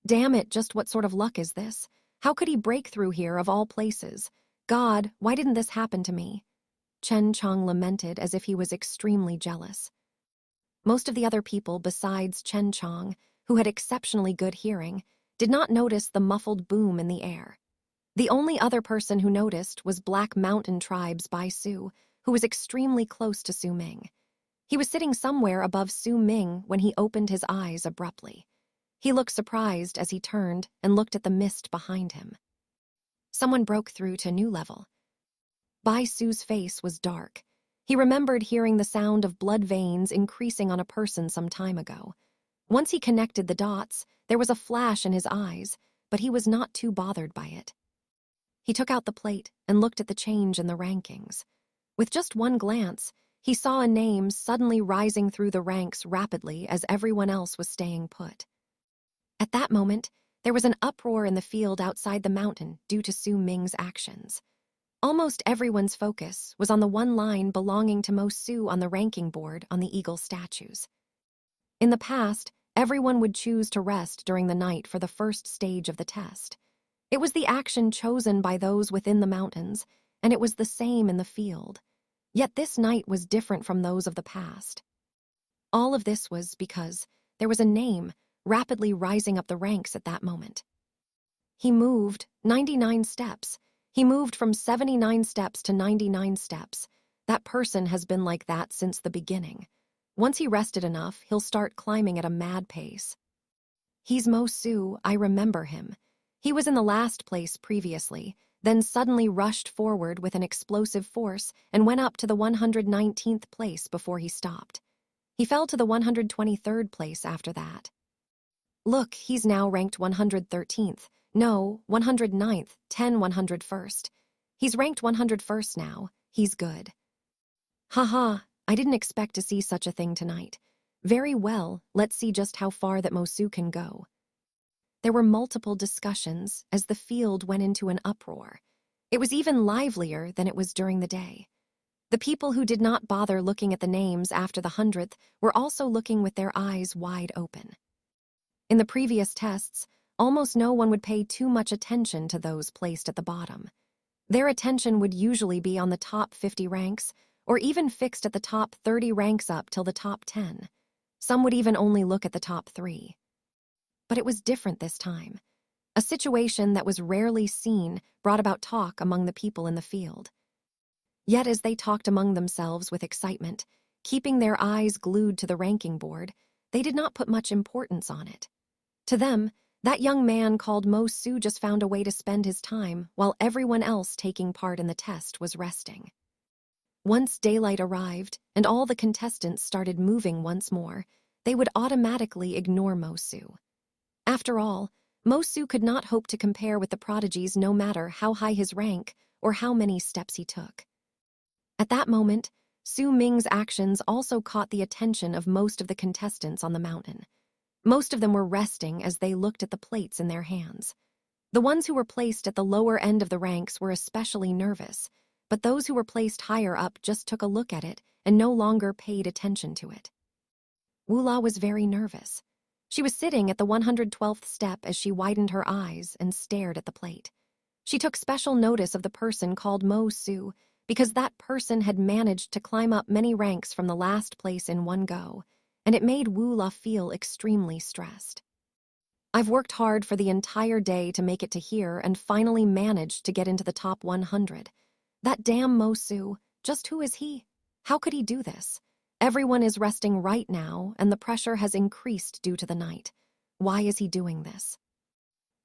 Damn it, just what sort of luck is this? How could he break through here of all places? God, why didn't this happen to me? Chen Chong lamented as if he was extremely jealous. Most of the other people besides Chen Chong, who had exceptionally good hearing, did not notice the muffled boom in the air. The only other person who noticed was Black Mountain Tribe's Bai Su, who was extremely close to Su Ming. He was sitting somewhere above Su Ming when he opened his eyes abruptly. He looked surprised as he turned and looked at the mist behind him. Someone broke through to a new level. Bai Su's face was dark. He remembered hearing the sound of blood veins increasing on a person some time ago. Once he connected the dots, there was a flash in his eyes, but he was not too bothered by it. He took out the plate and looked at the change in the rankings. With just one glance, he saw a name suddenly rising through the ranks rapidly as everyone else was staying put. At that moment, there was an uproar in the field outside the mountain due to Su Ming's actions. Almost everyone's focus was on the one line belonging to Mo Su on the ranking board on the eagle statues. In the past, everyone would choose to rest during the night for the first stage of the test. It was the action chosen by those within the mountains, and it was the same in the field. Yet this night was different from those of the past. All of this was because there was a name rapidly rising up the ranks at that moment. He moved 99 steps. He moved from 79 steps to 99 steps. That person has been like that since the beginning. Once he rested enough, he'll start climbing at a mad pace. He's Mo Su, I remember him. He was in the last place previously, then suddenly rushed forward with an explosive force and went up to the 119th place before he stopped. He fell to the 123rd place after that. Look, he's now ranked 113th. No, 109th, 101st. He's ranked 101st now. He's good. Haha, I didn't expect to see such a thing tonight. Very well, let's see just how far that Mo Su can go. There were multiple discussions as the field went into an uproar. It was even livelier than it was during the day. The people who did not bother looking at the names after the 100th were also looking with their eyes wide open. In the previous tests, almost no one would pay too much attention to those placed at the bottom. Their attention would usually be on the top 50 ranks, or even fixed at the top 30 ranks up till the top 10. Some would even only look at the top 3. But it was different this time. A situation that was rarely seen brought about talk among the people in the field. Yet as they talked among themselves with excitement, keeping their eyes glued to the ranking board, they did not put much importance on it. To them, that young man called Mo Su just found a way to spend his time while everyone else taking part in the test was resting. Once daylight arrived and all the contestants started moving once more, they would automatically ignore Mo Su. After all, Mo Su could not hope to compare with the prodigies no matter how high his rank or how many steps he took. At that moment, Su Ming's actions also caught the attention of most of the contestants on the mountain. Most of them were resting as they looked at the plates in their hands. The ones who were placed at the lower end of the ranks were especially nervous, but those who were placed higher up just took a look at it and no longer paid attention to it. Wu La was very nervous. She was sitting at the 112th step as she widened her eyes and stared at the plate. She took special notice of the person called Mo Su because that person had managed to climb up many ranks from the last place in one go, and it made Wu La feel extremely stressed. I've worked hard for the entire day to make it to here and finally managed to get into the top 100. That damn Mo Su, just who is he? How could he do this? Everyone is resting right now, and the pressure has increased due to the night. Why is he doing this?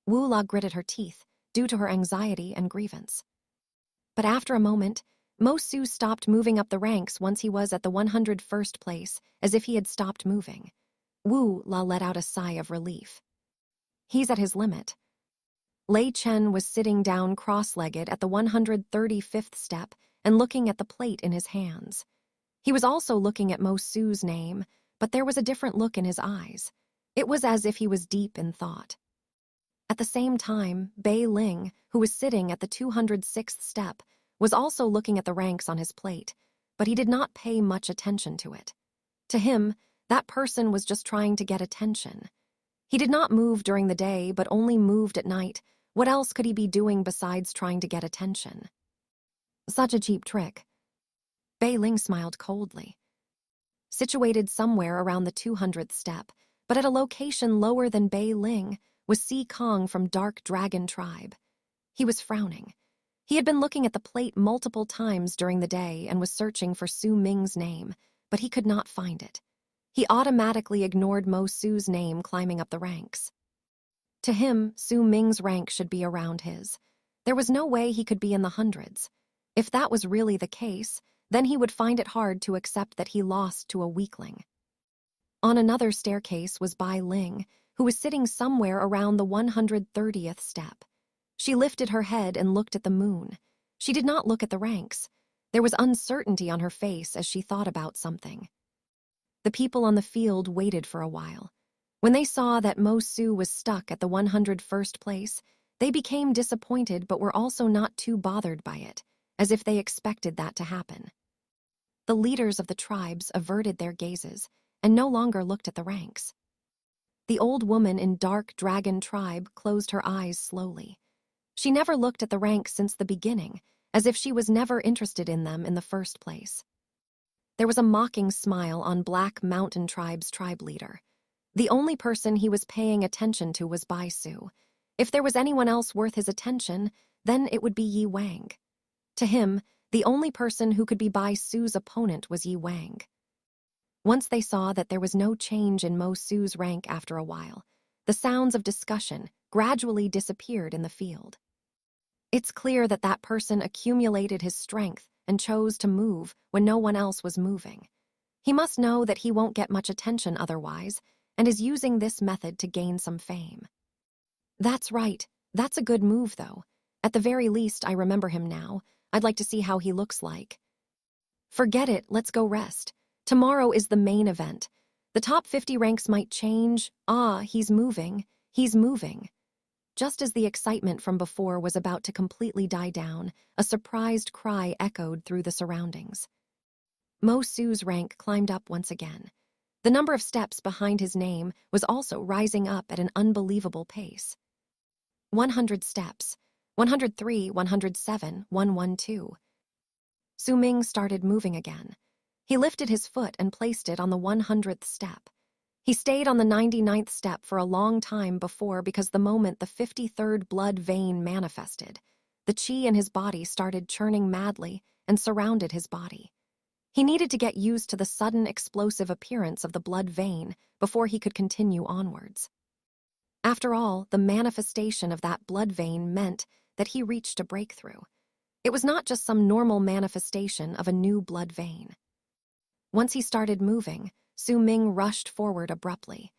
Wu La gritted her teeth due to her anxiety and grievance. But after a moment, Mo Su stopped moving up the ranks once he was at the 101st place, as if he had stopped moving. Wu La let out a sigh of relief. He's at his limit. Lei Chen was sitting down cross-legged at the 135th step and looking at the plate in his hands. He was also looking at Mo Su's name, but there was a different look in his eyes. It was as if he was deep in thought. At the same time, Bei Ling, who was sitting at the 206th step, was also looking at the ranks on his plate, but he did not pay much attention to it. To him, that person was just trying to get attention. He did not move during the day, but only moved at night. What else could he be doing besides trying to get attention? Such a cheap trick. Bei Ling smiled coldly. Situated somewhere around the 200th step, but at a location lower than Bei Ling, was Si Kong from Dark Dragon Tribe. He was frowning. He had been looking at the plate multiple times during the day and was searching for Su Ming's name, but he could not find it. He automatically ignored Mo Su's name climbing up the ranks. To him, Su Ming's rank should be around his. There was no way he could be in the hundreds. If that was really the case, then he would find it hard to accept that he lost to a weakling. On another staircase was Bai Ling, who was sitting somewhere around the 130th step. She lifted her head and looked at the moon. She did not look at the ranks. There was uncertainty on her face as she thought about something. The people on the field waited for a while. When they saw that Mo Su was stuck at the 101st place, they became disappointed but were also not too bothered by it, as if they expected that to happen. The leaders of the tribes averted their gazes and no longer looked at the ranks. The old woman in Dark Dragon Tribe closed her eyes slowly. She never looked at the ranks since the beginning, as if she was never interested in them in the first place. There was a mocking smile on Black Mountain Tribe's tribe leader. The only person he was paying attention to was Bai Su. If there was anyone else worth his attention, then it would be Yi Wang. To him, the only person who could be Bai Su's opponent was Yi Wang. Once they saw that there was no change in Mo Su's rank after a while, the sounds of discussion gradually disappeared in the field. It's clear that that person accumulated his strength and chose to move when no one else was moving. He must know that he won't get much attention otherwise, and is using this method to gain some fame. That's right. That's a good move, though. At the very least, I remember him now. I'd like to see how he looks like. Forget it, let's go rest. Tomorrow is the main event. The top 50 ranks might change. Ah, he's moving. He's moving. Just as the excitement from before was about to completely die down, a surprised cry echoed through the surroundings. Mo Su's rank climbed up once again. The number of steps behind his name was also rising up at an unbelievable pace. 100 steps. 103, 107, 112. Su Ming started moving again. He lifted his foot and placed it on the 100th step. He stayed on the 99th step for a long time before because the moment the 53rd blood vein manifested, the qi in his body started churning madly and surrounded his body. He needed to get used to the sudden explosive appearance of the blood vein before he could continue onwards. After all, the manifestation of that blood vein meant that he reached a breakthrough. It was not just some normal manifestation of a new blood vein. Once he started moving, Su Ming rushed forward abruptly.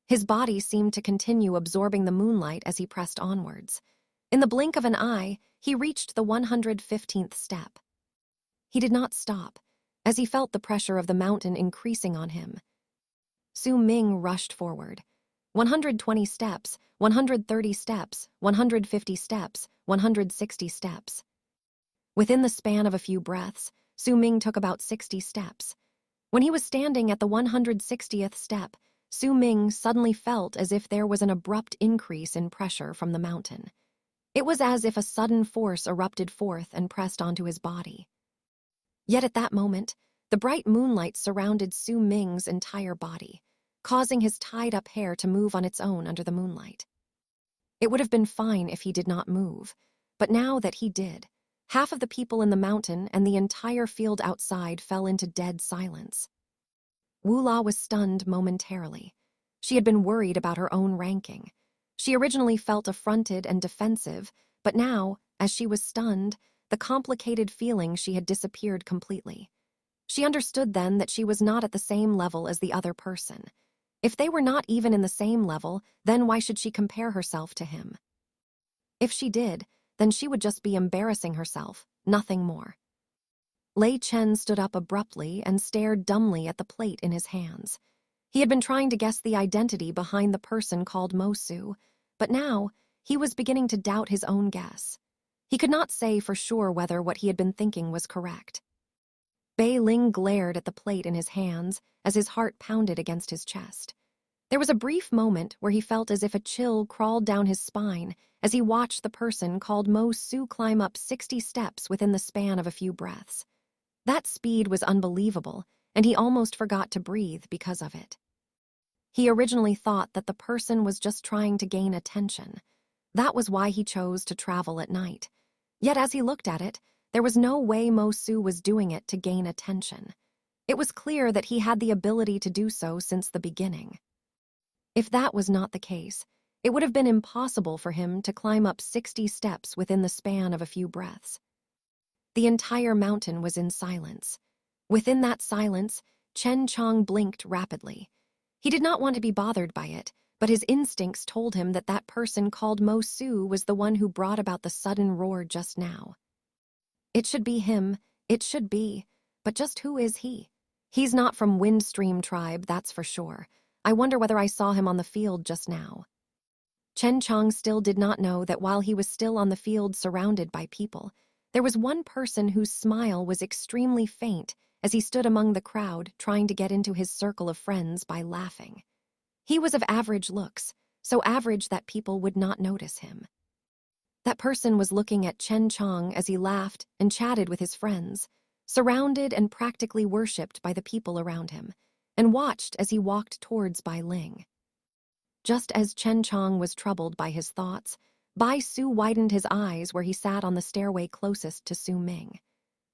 His body seemed to continue absorbing the moonlight as he pressed onwards. In the blink of an eye, he reached the 115th step. He did not stop, as he felt the pressure of the mountain increasing on him. Su Ming rushed forward. 120 steps, 130 steps, 150 steps, 160 steps. Within the span of a few breaths, Su Ming took about 60 steps. When he was standing at the 160th step, Su Ming suddenly felt as if there was an abrupt increase in pressure from the mountain. It was as if a sudden force erupted forth and pressed onto his body. Yet at that moment, the bright moonlight surrounded Su Ming's entire body, causing his tied-up hair to move on its own under the moonlight. It would have been fine if he did not move, but now that he did, half of the people in the mountain and the entire field outside fell into dead silence. Wu La was stunned momentarily. She had been worried about her own ranking. She originally felt affronted and defensive, but now, as she was stunned, the complicated feeling she had disappeared completely. She understood then that she was not at the same level as the other person. If they were not even in the same level, then why should she compare herself to him? If she did, then she would just be embarrassing herself, nothing more. Lei Chen stood up abruptly and stared dumbly at the plate in his hands. He had been trying to guess the identity behind the person called Mo Su, but now he was beginning to doubt his own guess. He could not say for sure whether what he had been thinking was correct. Bei Ling glared at the plate in his hands as his heart pounded against his chest. There was a brief moment where he felt as if a chill crawled down his spine as he watched the person called Mo Su climb up 60 steps within the span of a few breaths. That speed was unbelievable, and he almost forgot to breathe because of it. He originally thought that the person was just trying to gain attention. That was why he chose to travel at night. Yet as he looked at it, there was no way Mo Su was doing it to gain attention. It was clear that he had the ability to do so since the beginning. If that was not the case, it would have been impossible for him to climb up 60 steps within the span of a few breaths. The entire mountain was in silence. Within that silence, Chen Chong blinked rapidly. He did not want to be bothered by it, but his instincts told him that that person called Mo Su was the one who brought about the sudden roar just now. It should be him, it should be, but just who is he? He's not from Windstream Tribe, that's for sure. I wonder whether I saw him on the field just now. Chen Chong still did not know that while he was still on the field surrounded by people, there was one person whose smile was extremely faint as he stood among the crowd trying to get into his circle of friends by laughing. He was of average looks, so average that people would not notice him. That person was looking at Chen Chong as he laughed and chatted with his friends, surrounded and practically worshipped by the people around him, and watched as he walked towards Bai Ling. Just as Chen Chong was troubled by his thoughts, Bai Su widened his eyes where he sat on the stairway closest to Su Ming.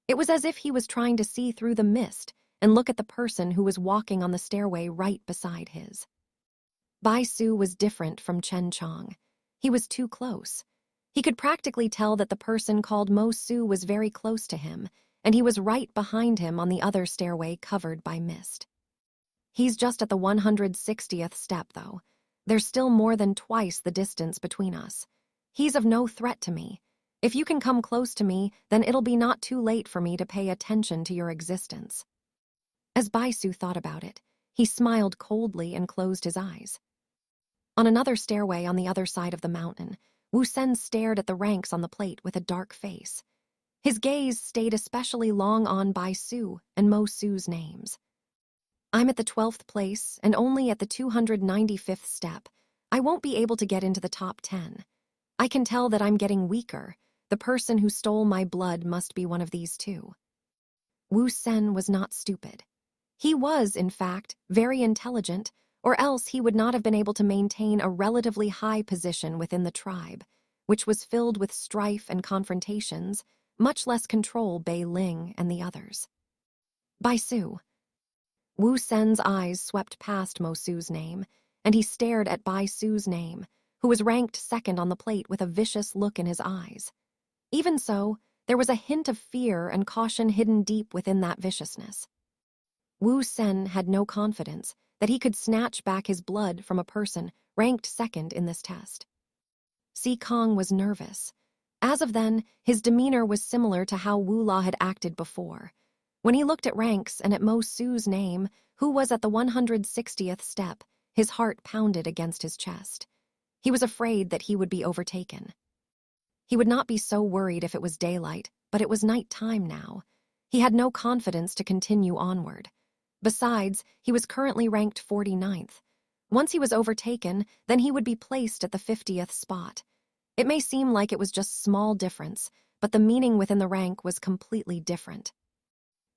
It was as if he was trying to see through the mist and look at the person who was walking on the stairway right beside his. Bai Su was different from Chen Chong. He was too close. He could practically tell that the person called Mo Su was very close to him, and he was right behind him on the other stairway covered by mist. He's just at the 160th step, though. There's still more than twice the distance between us. He's of no threat to me. If you can come close to me, then it'll be not too late for me to pay attention to your existence. As Bai Su thought about it, he smiled coldly and closed his eyes. On another stairway on the other side of the mountain, Wu Sen stared at the ranks on the plate with a dark face. His gaze stayed especially long on Bai Su and Mo Su's names. I'm at the 12th place and only at the 295th step. I won't be able to get into the top 10. I can tell that I'm getting weaker. The person who stole my blood must be one of these two. Wu Sen was not stupid. He was, in fact, very intelligent, or else he would not have been able to maintain a relatively high position within the tribe, which was filled with strife and confrontations, much less control Bei Ling and the others. Bai Su. Wu Sen's eyes swept past Mo Su's name, and he stared at Bai Su's name, who was ranked second on the plate with a vicious look in his eyes. Even so, there was a hint of fear and caution hidden deep within that viciousness. Wu Sen had no confidence that he could snatch back his blood from a person ranked second in this test. Si Kong was nervous. As of then, his demeanor was similar to how Wu La had acted before. When he looked at ranks and at Mo Su's name, who was at the 160th step, his heart pounded against his chest. He was afraid that he would be overtaken. He would not be so worried if it was daylight, but it was night time now. He had no confidence to continue onward. Besides, he was currently ranked 49th. Once he was overtaken, then he would be placed at the 50th spot. It may seem like it was just small difference, but the meaning within the rank was completely different.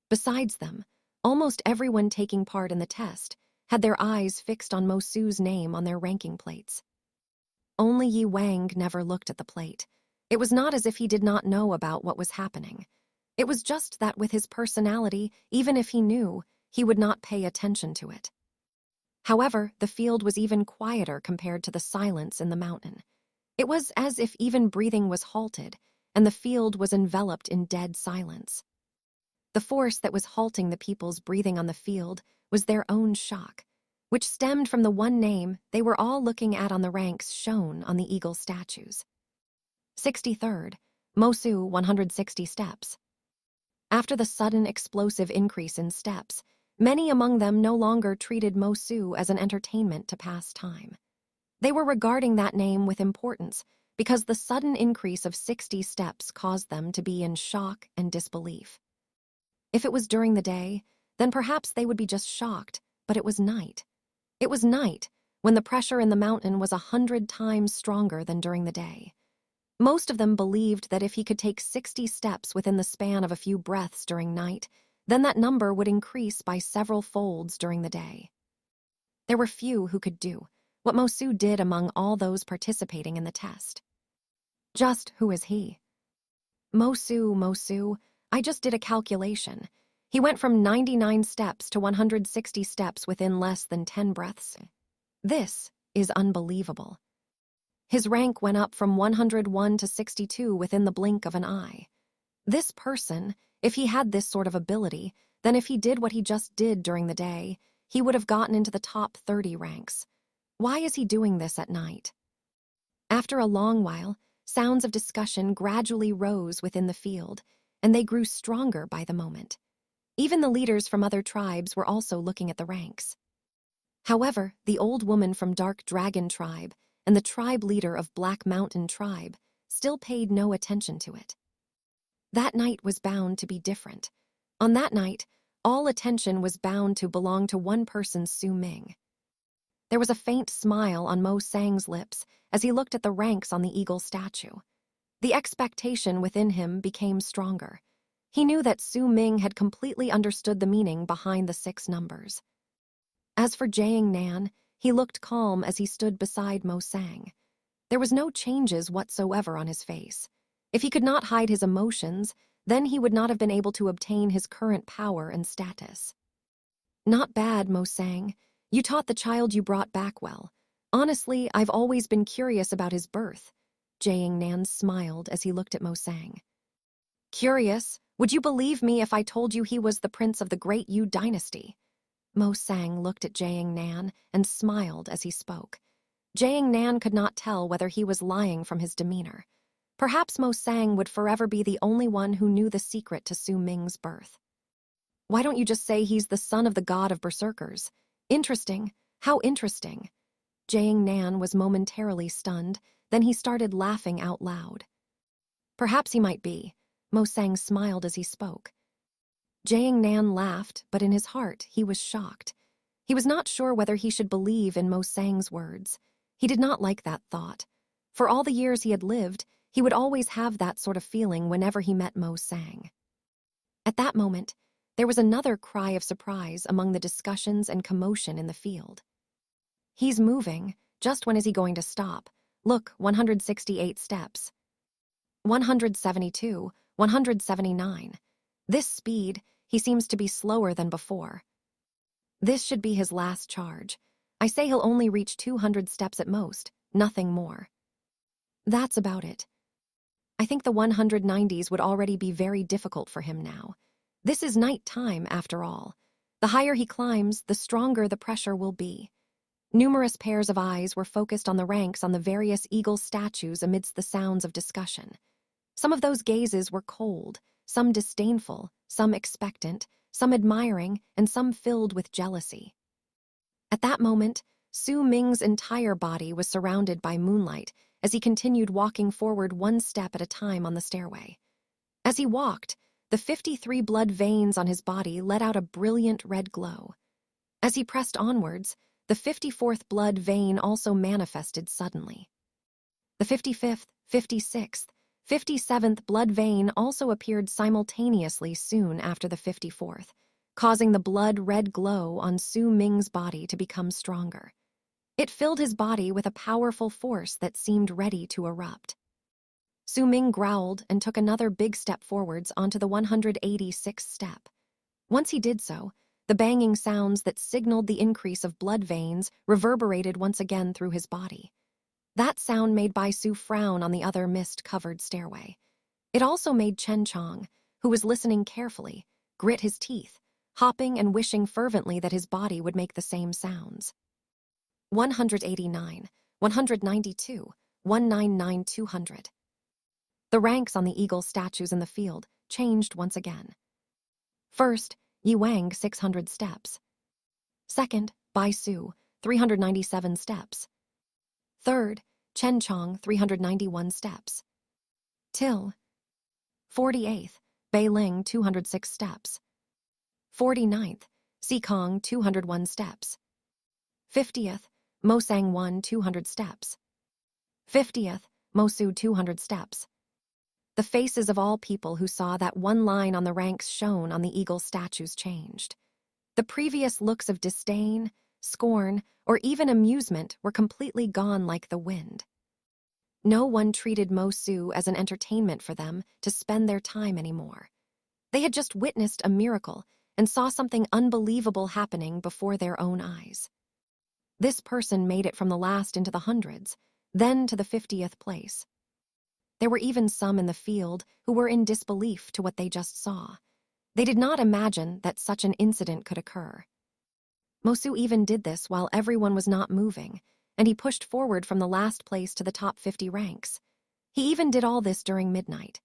Besides them, almost everyone taking part in the test had their eyes fixed on Mo Su's name on their ranking plates. Only Yi Wang never looked at the plate. It was not as if he did not know about what was happening. It was just that with his personality, even if he knew, he would not pay attention to it. However, the field was even quieter compared to the silence in the mountain. It was as if even breathing was halted, and the field was enveloped in dead silence. The force that was halting the people's breathing on the field was their own shock, which stemmed from the one name they were all looking at on the ranks shown on the eagle statues. 63rd, Mo Su, 160 steps. After the sudden explosive increase in steps, many among them no longer treated Mo Su as an entertainment to pass time. They were regarding that name with importance, because the sudden increase of 60 steps caused them to be in shock and disbelief. If it was during the day, then perhaps they would be just shocked, but it was night. It was night, when the pressure in the mountain was 100 times stronger than during the day. Most of them believed that if he could take 60 steps within the span of a few breaths during night, then that number would increase by several folds during the day. There were few who could do what Mosu did among all those participating in the test. Just who is he? Mosu, I just did a calculation. He went from 99 steps to 160 steps within less than 10 breaths. This is unbelievable. His rank went up from 101 to 62 within the blink of an eye. This person, if he had this sort of ability, then if he did what he just did during the day, he would have gotten into the top 30 ranks. Why is he doing this at night? After a long while, sounds of discussion gradually rose within the field, and they grew stronger by the moment. Even the leaders from other tribes were also looking at the ranks. However, the old woman from Dark Dragon Tribe and the tribe leader of Black Mountain Tribe still paid no attention to it. That night was bound to be different. On that night, all attention was bound to belong to one person, Su Ming. There was a faint smile on Mo Sang's lips as he looked at the ranks on the eagle statue. The expectation within him became stronger. He knew that Su Ming had completely understood the meaning behind the 6 numbers. As for Jiang Nan, he looked calm as he stood beside Mo Sang. There was no changes whatsoever on his face. If he could not hide his emotions, then he would not have been able to obtain his current power and status. Not bad, Mo Sang. You taught the child you brought back well. Honestly, I've always been curious about his birth. Jiang Nan smiled as he looked at Mo Sang. Curious? Would you believe me if I told you he was the prince of the Great Yu dynasty? Mo Sang looked at Jiang Nan and smiled as he spoke. Jiang Nan could not tell whether he was lying from his demeanor. Perhaps Mo Sang would forever be the only one who knew the secret to Su Ming's birth. Why don't you just say he's the son of the god of berserkers? Interesting. How interesting. Jiang Nan was momentarily stunned, then he started laughing out loud. Perhaps he might be. Mo Sang smiled as he spoke. Jiang Nan laughed, but in his heart he was shocked. He was not sure whether he should believe in Mo Sang's words. He did not like that thought. For all the years he had lived, he would always have that sort of feeling whenever he met Mo Sang. At that moment, there was another cry of surprise among the discussions and commotion in the field. He's moving. Just when is he going to stop? Look, 168 steps. 172, 179. This speed, he seems to be slower than before. This should be his last charge. I say he'll only reach 200 steps at most, nothing more. That's about it. I think the 190s would already be very difficult for him now. This is night time, after all. The higher he climbs, the stronger the pressure will be. Numerous pairs of eyes were focused on the ranks on the various eagle statues amidst the sounds of discussion. Some of those gazes were cold, some disdainful, some expectant, some admiring, and some filled with jealousy. At that moment, Su Ming's entire body was surrounded by moonlight as he continued walking forward one step at a time on the stairway. As he walked, the 53 blood veins on his body let out a brilliant red glow. As he pressed onwards, the 54th blood vein also manifested suddenly. The 55th, 56th, 57th blood vein also appeared simultaneously soon after the 54th, causing the blood-red glow on Su Ming's body to become stronger. It filled his body with a powerful force that seemed ready to erupt. Su Ming growled and took another big step forwards onto the 186th step. Once he did so, the banging sounds that signaled the increase of blood veins reverberated once again through his body. That sound made Bai Su frown on the other mist-covered stairway. It also made Chen Chong, who was listening carefully, grit his teeth, hopping and wishing fervently that his body would make the same sounds. 189, 192, 199, 200. The ranks on the eagle statues in the field changed once again. First, Yi Wang, 600 steps. Second, Bai Su, 397 steps. Third, Chenchong, 391 steps. Till. 48th, Beiling, 206 steps. 49th, Sikong, 201 steps. 50th, Mosang 1, 200 steps. 50th, Mosu, 200 steps. The faces of all people who saw that one line on the ranks shown on the eagle statues changed. The previous looks of disdain, scorn, or even amusement were completely gone like the wind. No one treated Mosu as an entertainment for them to spend their time anymore. They had just witnessed a miracle and saw something unbelievable happening before their own eyes. This person made it from the last into the hundreds, then to the 50th place. There were even some in the field who were in disbelief to what they just saw. They did not imagine that such an incident could occur. Mosu even did this while everyone was not moving, and he pushed forward from the last place to the top 50 ranks. He even did all this during midnight.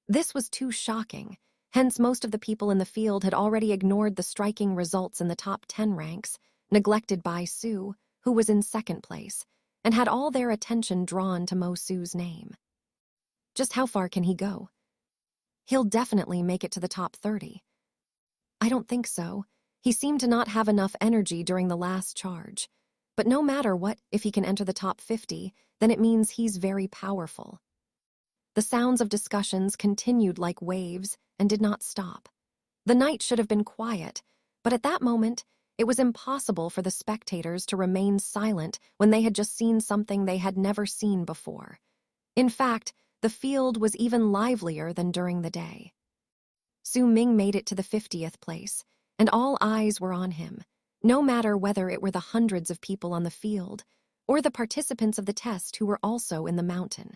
This was too shocking, hence most of the people in the field had already ignored the striking results in the top 10 ranks, neglected by Su, who was in second place, and had all their attention drawn to Mosu's name. Just how far can he go? He'll definitely make it to the top 30. I don't think so. He seemed to not have enough energy during the last charge. But no matter what, if he can enter the top 50, then it means he's very powerful. The sounds of discussions continued like waves and did not stop. The night should have been quiet, but at that moment, it was impossible for the spectators to remain silent when they had just seen something they had never seen before. In fact, the field was even livelier than during the day. Su Ming made it to the 50th place, and all eyes were on him, no matter whether it were the hundreds of people on the field or the participants of the test who were also in the mountain.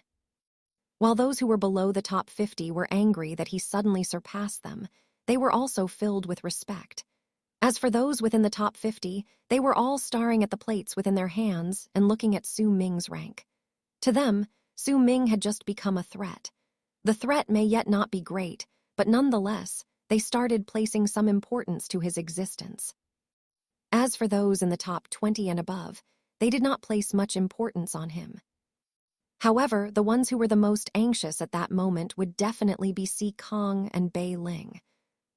While those who were below the top 50 were angry that he suddenly surpassed them, they were also filled with respect. As for those within the top 50, they were all staring at the plates within their hands and looking at Su Ming's rank. To them, Su Ming had just become a threat. The threat may yet not be great, but nonetheless, they started placing some importance to his existence. As for those in the top 20 and above, they did not place much importance on him. However, the ones who were the most anxious at that moment would definitely be Si Kong and Bei Ling.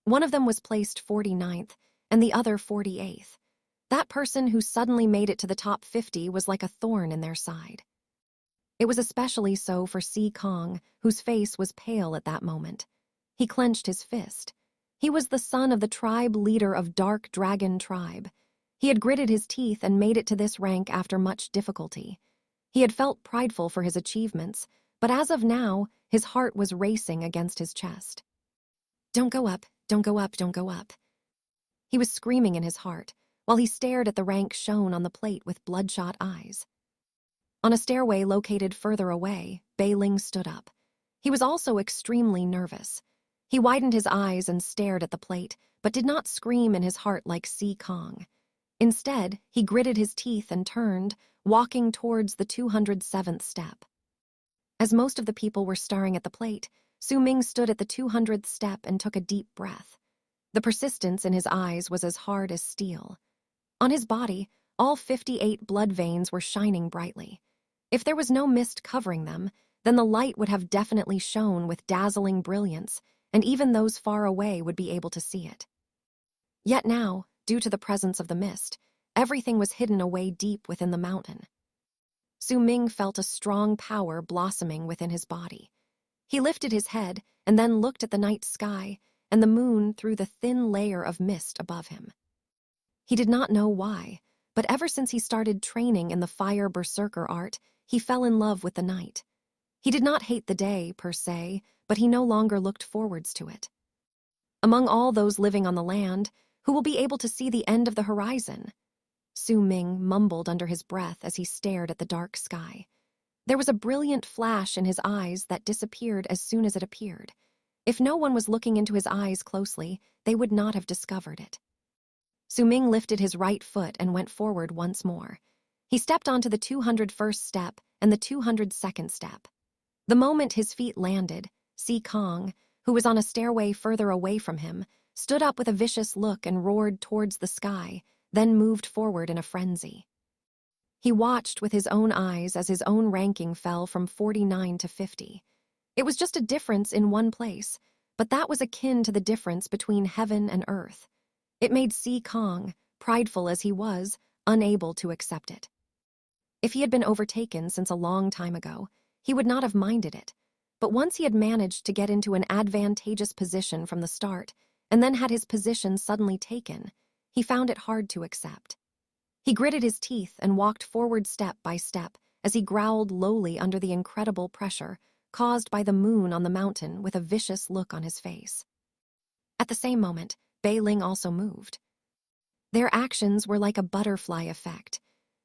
One of them was placed 49th, and the other 48th. That person who suddenly made it to the top 50 was like a thorn in their side. It was especially so for Si Kong, whose face was pale at that moment. He clenched his fist. He was the son of the tribe leader of Dark Dragon Tribe. He had gritted his teeth and made it to this rank after much difficulty. He had felt prideful for his achievements, but as of now, his heart was racing against his chest. Don't go up, don't go up, don't go up. He was screaming in his heart, while he stared at the rank shown on the plate with bloodshot eyes. On a stairway located further away, Bei Ling stood up. He was also extremely nervous. He widened his eyes and stared at the plate, but did not scream in his heart like Si Kong. Instead, he gritted his teeth and turned, walking towards the 207th step. As most of the people were staring at the plate, Su Ming stood at the 200th step and took a deep breath. The persistence in his eyes was as hard as steel. On his body, all 58 blood veins were shining brightly. If there was no mist covering them, then the light would have definitely shone with dazzling brilliance, and even those far away would be able to see it. Yet now, due to the presence of the mist, everything was hidden away deep within the mountain. Su Ming felt a strong power blossoming within his body. He lifted his head and then looked at the night sky and the moon through the thin layer of mist above him. He did not know why, but ever since he started training in the fire berserker art, he fell in love with the night. He did not hate the day, per se, but he no longer looked forwards to it. Among all those living on the land, who will be able to see the end of the horizon? Su Ming mumbled under his breath as he stared at the dark sky. There was a brilliant flash in his eyes that disappeared as soon as it appeared. If no one was looking into his eyes closely, they would not have discovered it. Su Ming lifted his right foot and went forward once more. He stepped onto the 201st step and the 202nd step. The moment his feet landed, Si Kong, who was on a stairway further away from him, stood up with a vicious look and roared towards the sky, then moved forward in a frenzy. He watched with his own eyes as his own ranking fell from 49 to 50. It was just a difference in one place, but that was akin to the difference between heaven and earth. It made Si Kong, prideful as he was, unable to accept it. If he had been overtaken since a long time ago, he would not have minded it. But once he had managed to get into an advantageous position from the start, and then had his position suddenly taken, he found it hard to accept. He gritted his teeth and walked forward step by step as he growled lowly under the incredible pressure caused by the moon on the mountain with a vicious look on his face. At the same moment, Bei Ling also moved. Their actions were like a butterfly effect.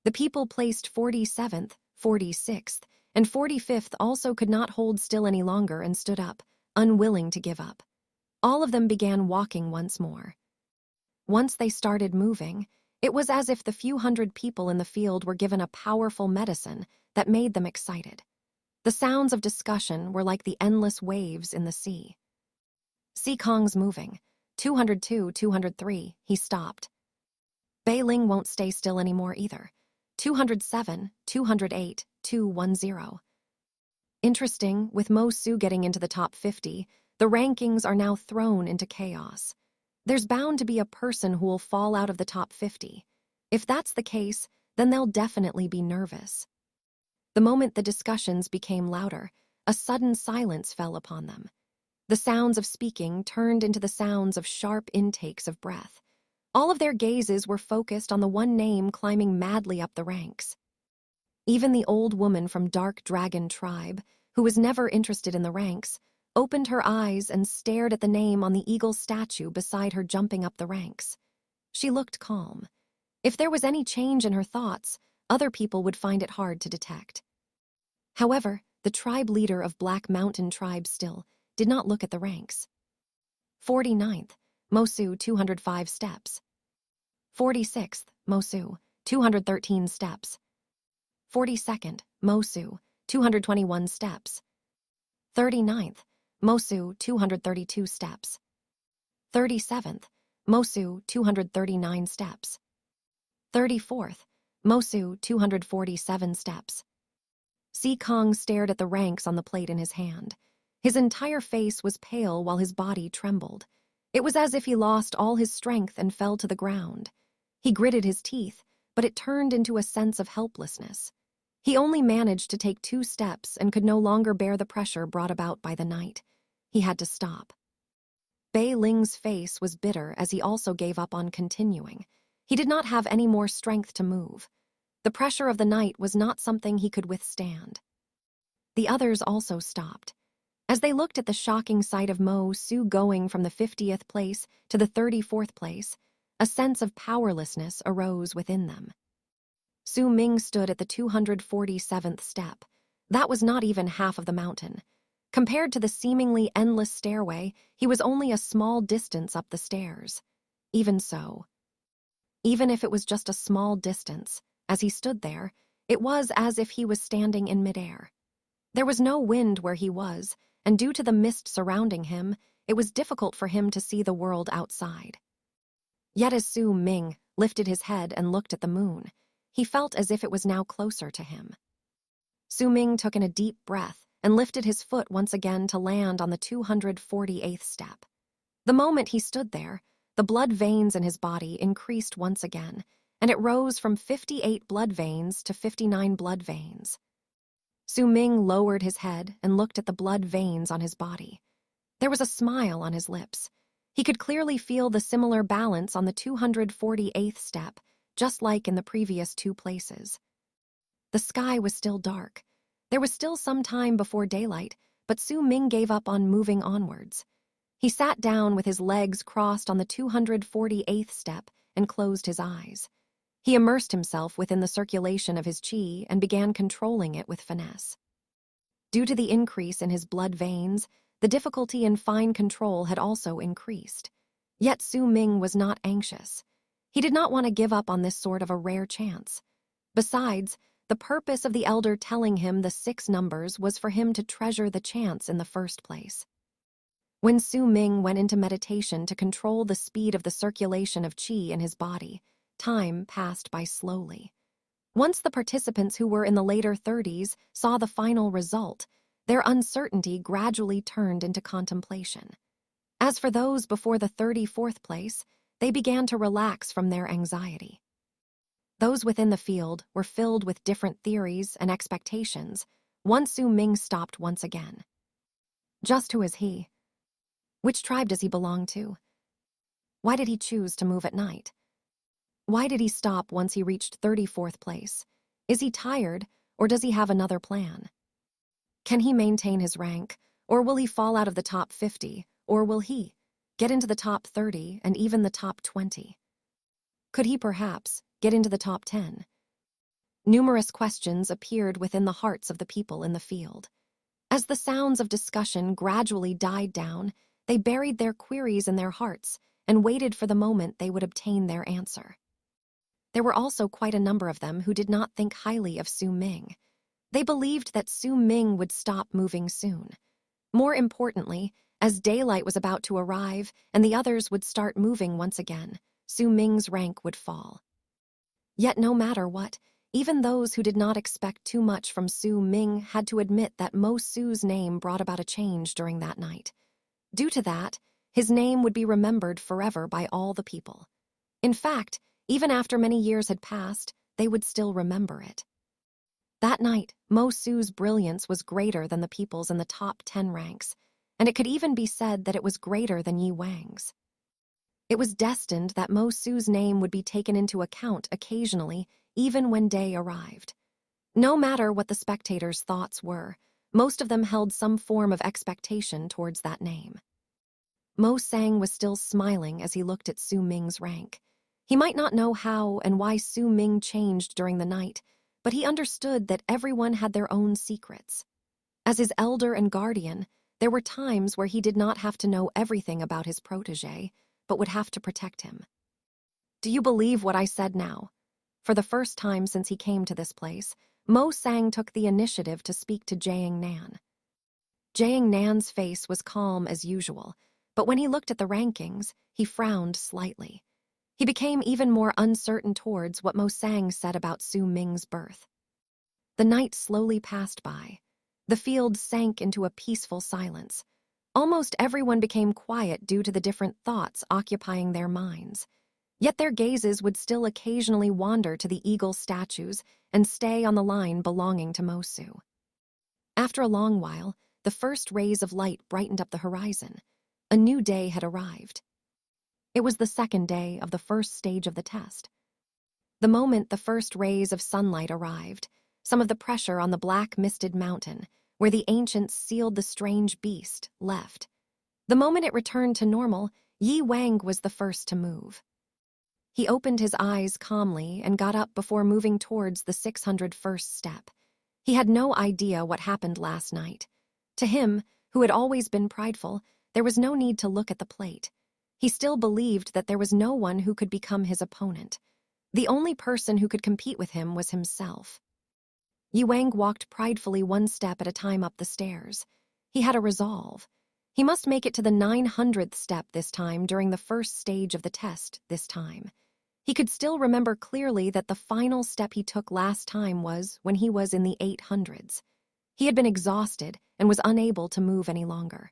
The people placed 47th, 46th, and 45th also could not hold still any longer and stood up, unwilling to give up. All of them began walking once more. Once they started moving, it was as if the few hundred people in the field were given a powerful medicine that made them excited. The sounds of discussion were like the endless waves in the sea. Si Kong's moving. 202, 203, he stopped. Bei Ling won't stay still anymore either. 207, 208, 210. Interesting, with Mo Su getting into the top 50, the rankings are now thrown into chaos. There's bound to be a person who will fall out of the top 50. If that's the case, then they'll definitely be nervous. The moment the discussions became louder, a sudden silence fell upon them. The sounds of speaking turned into the sounds of sharp intakes of breath. All of their gazes were focused on the one name climbing madly up the ranks. Even the old woman from Dark Dragon Tribe, who was never interested in the ranks, opened her eyes and stared at the name on the eagle statue beside her jumping up the ranks. She looked calm. If there was any change in her thoughts, other people would find it hard to detect. However, the tribe leader of Black Mountain Tribe still did not look at the ranks. 49th, Mosu 205 steps. 46th, Mosu 213 steps. 42nd, Mosu 221 steps. 39th, Mosu 232 steps. 37th, Mosu 239 steps. 34th, Mosu 247 steps. Si Kong stared at the ranks on the plate in his hand. His entire face was pale while his body trembled. It was as if he lost all his strength and fell to the ground. He gritted his teeth, but it turned into a sense of helplessness. He only managed to take 2 steps and could no longer bear the pressure brought about by the night. He had to stop. Bei Ling's face was bitter as he also gave up on continuing. He did not have any more strength to move. The pressure of the night was not something he could withstand. The others also stopped. As they looked at the shocking sight of Mo Su going from the 50th place to the 34th place, a sense of powerlessness arose within them. Su Ming stood at the 247th step. That was not even half of the mountain. Compared to the seemingly endless stairway, he was only a small distance up the stairs. Even so, even if it was just a small distance, as he stood there, it was as if he was standing in midair. There was no wind where he was, and due to the mist surrounding him, it was difficult for him to see the world outside. Yet as Su Ming lifted his head and looked at the moon, he felt as if it was now closer to him. Su Ming took in a deep breath and lifted his foot once again to land on the 248th step. The moment he stood there, the blood veins in his body increased once again, and it rose from 58 blood veins to 59 blood veins. Su Ming lowered his head and looked at the blood veins on his body. There was a smile on his lips. He could clearly feel the similar balance on the 248th step, just like in the previous 2 places. The sky was still dark. There was still some time before daylight, but Su Ming gave up on moving onwards. He sat down with his legs crossed on the 248th step and closed his eyes. He immersed himself within the circulation of his qi and began controlling it with finesse. Due to the increase in his blood veins, the difficulty in fine control had also increased. Yet Su Ming was not anxious. He did not want to give up on this sort of a rare chance. Besides, the purpose of the elder telling him the 6 numbers was for him to treasure the chance in the first place. When Su Ming went into meditation to control the speed of the circulation of qi in his body, time passed by slowly. Once the participants who were in the later 30s saw the final result, their uncertainty gradually turned into contemplation. As for those before the 34th place, they began to relax from their anxiety. Those within the field were filled with different theories and expectations once Su Ming stopped once again. Just who is he? Which tribe does he belong to? Why did he choose to move at night? Why did he stop once he reached 34th place? Is he tired, or does he have another plan? Can he maintain his rank, or will he fall out of the top 50, or will he get into the top 30 and even the top 20? Could he perhaps get into the top 10? Numerous questions appeared within the hearts of the people in the field. As the sounds of discussion gradually died down, they buried their queries in their hearts and waited for the moment they would obtain their answer. There were also quite a number of them who did not think highly of Su Ming. They believed that Su Ming would stop moving soon. More importantly, as daylight was about to arrive and the others would start moving once again, Su Ming's rank would fall. Yet no matter what, even those who did not expect too much from Su Ming had to admit that Mo Su's name brought about a change during that night. Due to that, his name would be remembered forever by all the people. In fact, even after many years had passed, they would still remember it. That night, Mo Su's brilliance was greater than the people's in the top 10 ranks, and it could even be said that it was greater than Yi Wang's. It was destined that Mo Su's name would be taken into account occasionally, even when day arrived. No matter what the spectators' thoughts were, most of them held some form of expectation towards that name. Mo Sang was still smiling as he looked at Su Ming's rank. He might not know how and why Su Ming changed during the night, but he understood that everyone had their own secrets. As his elder and guardian, there were times where he did not have to know everything about his protégé, but would have to protect him. Do you believe what I said now? For the first time since he came to this place, Mo Sang took the initiative to speak to Jiang Nan. Jiang Nan's face was calm as usual, but when he looked at the rankings, he frowned slightly. He became even more uncertain towards what Mo Sang said about Su Ming's birth. The night slowly passed by. The field sank into a peaceful silence. Almost everyone became quiet due to the different thoughts occupying their minds. Yet their gazes would still occasionally wander to the eagle statues and stay on the line belonging to Mo Su. After a long while, the first rays of light brightened up the horizon. A new day had arrived. It was the second day of the first stage of the test. The moment the first rays of sunlight arrived, some of the pressure on the black misted mountain, where the ancients sealed the strange beast, left. The moment it returned to normal, Yi Wang was the first to move. He opened his eyes calmly and got up before moving towards the 601st step. He had no idea what happened last night. To him, who had always been prideful, there was no need to look at the plate. He still believed that there was no one who could become his opponent. The only person who could compete with him was himself. Yi Wang walked pridefully one step at a time up the stairs. He had a resolve. He must make it to the 900th step this time during the first stage of the test this time. He could still remember clearly that the final step he took last time was when he was in the 800s. He had been exhausted and was unable to move any longer.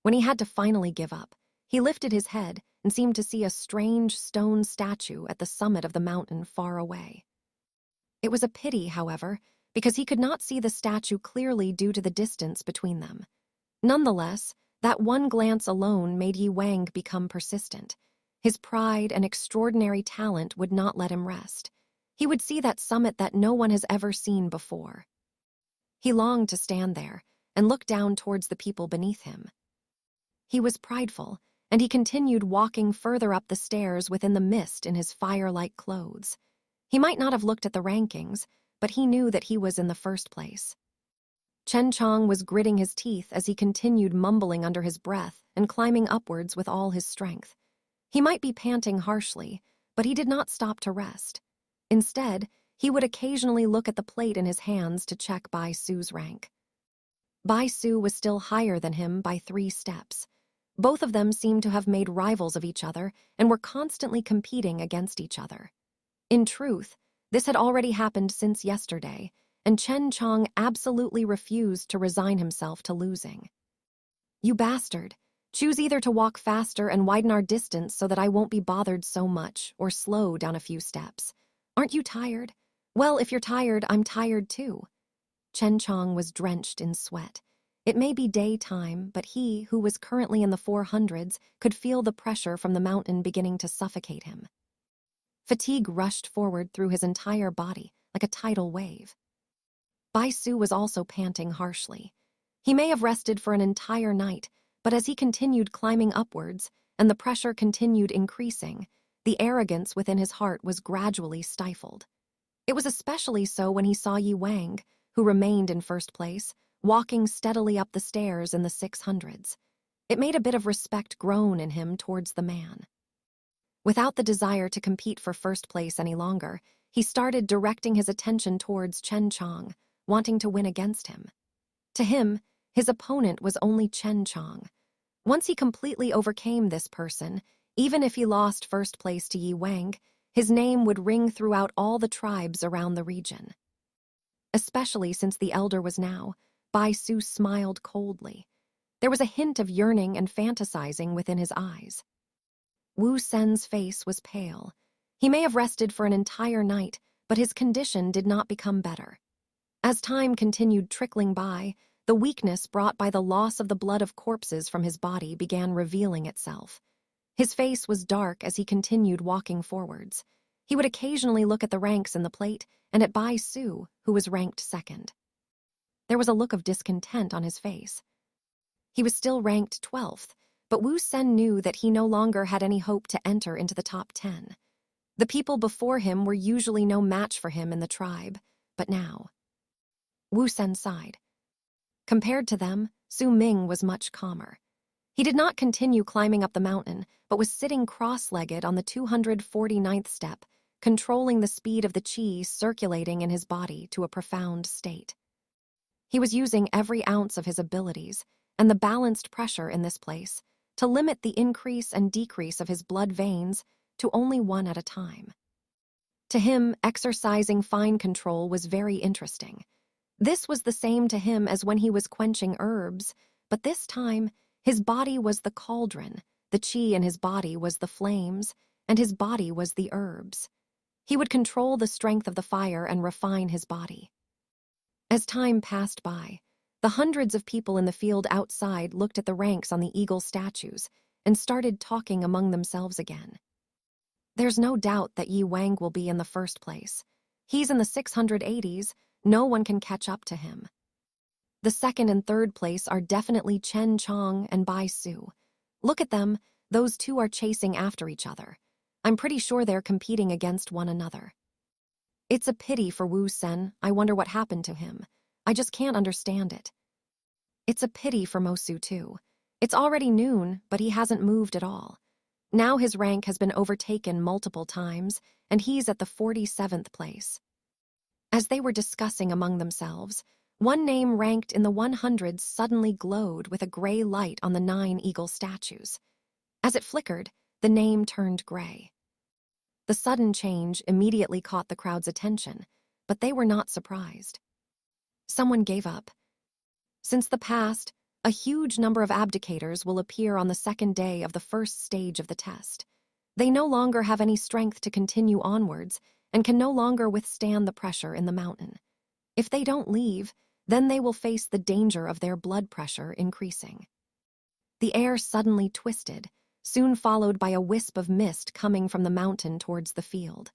When he had to finally give up, he lifted his head and seemed to see a strange stone statue at the summit of the mountain far away. It was a pity, however, because he could not see the statue clearly due to the distance between them. Nonetheless, that one glance alone made Yi Wang become persistent. His pride and extraordinary talent would not let him rest. He would see that summit that no one has ever seen before. He longed to stand there and look down towards the people beneath him. He was prideful, and he continued walking further up the stairs within the mist in his fire-like clothes. He might not have looked at the rankings, but he knew that he was in the first place. Chen Chong was gritting his teeth as he continued mumbling under his breath and climbing upwards with all his strength. He might be panting harshly, but he did not stop to rest. Instead, he would occasionally look at the plate in his hands to check Bai Su's rank. Bai Su was still higher than him by 3 steps. Both of them seemed to have made rivals of each other and were constantly competing against each other. In truth, This had already happened since yesterday, and Chen Chong absolutely refused to resign himself to losing. "You bastard. Choose either to walk faster and widen our distance so that I won't be bothered so much, or slow down a few steps. Aren't you tired? Well, if you're tired, I'm tired too." Chen Chong was drenched in sweat. It may be daytime, but he, who was currently in the 400s, could feel the pressure from the mountain beginning to suffocate him. Fatigue rushed forward through his entire body like a tidal wave. Bai Su was also panting harshly. He may have rested for an entire night, but as he continued climbing upwards and the pressure continued increasing, the arrogance within his heart was gradually stifled. It was especially so when he saw Yi Wang, who remained in first place, walking steadily up the stairs in the 600s. It made a bit of respect grown in him towards the man. Without the desire to compete for first place any longer, he started directing his attention towards Chen Chong, wanting to win against him. To him, his opponent was only Chen Chong. Once he completely overcame this person, even if he lost first place to Yi Wang, his name would ring throughout all the tribes around the region. Especially since the elder was now, Bai Su smiled coldly. There was a hint of yearning and fantasizing within his eyes. Wu Sen's face was pale. He may have rested for an entire night, but his condition did not become better. As time continued trickling by, the weakness brought by the loss of the blood of corpses from his body began revealing itself. His face was dark as he continued walking forwards. He would occasionally look at the ranks in the plate and at Bai Su, who was ranked second. There was a look of discontent on his face. He was still ranked 12th, but Wu Sen knew that he no longer had any hope to enter into the top 10. The people before him were usually no match for him in the tribe, but now. Wu Sen sighed. Compared to them, Su Ming was much calmer. He did not continue climbing up the mountain, but was sitting cross-legged on the 249th step, controlling the speed of the qi circulating in his body to a profound state. He was using every ounce of his abilities and the balanced pressure in this place to limit the increase and decrease of his blood veins to only one at a time. To him, exercising fine control was very interesting. This was the same to him as when he was quenching herbs, but this time, his body was the cauldron, the qi in his body was the flames, and his body was the herbs. He would control the strength of the fire and refine his body. As time passed by, the hundreds of people in the field outside looked at the ranks on the eagle statues and started talking among themselves again. There's no doubt that Yi Wang will be in the first place. He's in the 680s, no one can catch up to him. The second and third place are definitely Chen Chong and Bai Su. Look at them, those two are chasing after each other. I'm pretty sure they're competing against one another. It's a pity for Wu Sen, I wonder what happened to him. I just can't understand it. It's a pity for Mo Su too. It's already noon, but he hasn't moved at all. Now his rank has been overtaken multiple times, and he's at the 47th place. As they were discussing among themselves, one name ranked in the 100s suddenly glowed with a gray light on the 9 eagle statues. As it flickered, the name turned gray. The sudden change immediately caught the crowd's attention, but they were not surprised. Someone gave up. Since the past, a huge number of abdicators will appear on the second day of the first stage of the test. They no longer have any strength to continue onwards and can no longer withstand the pressure in the mountain. If they don't leave, then they will face the danger of their blood pressure increasing. The air suddenly twisted, soon followed by a wisp of mist coming from the mountain towards the field.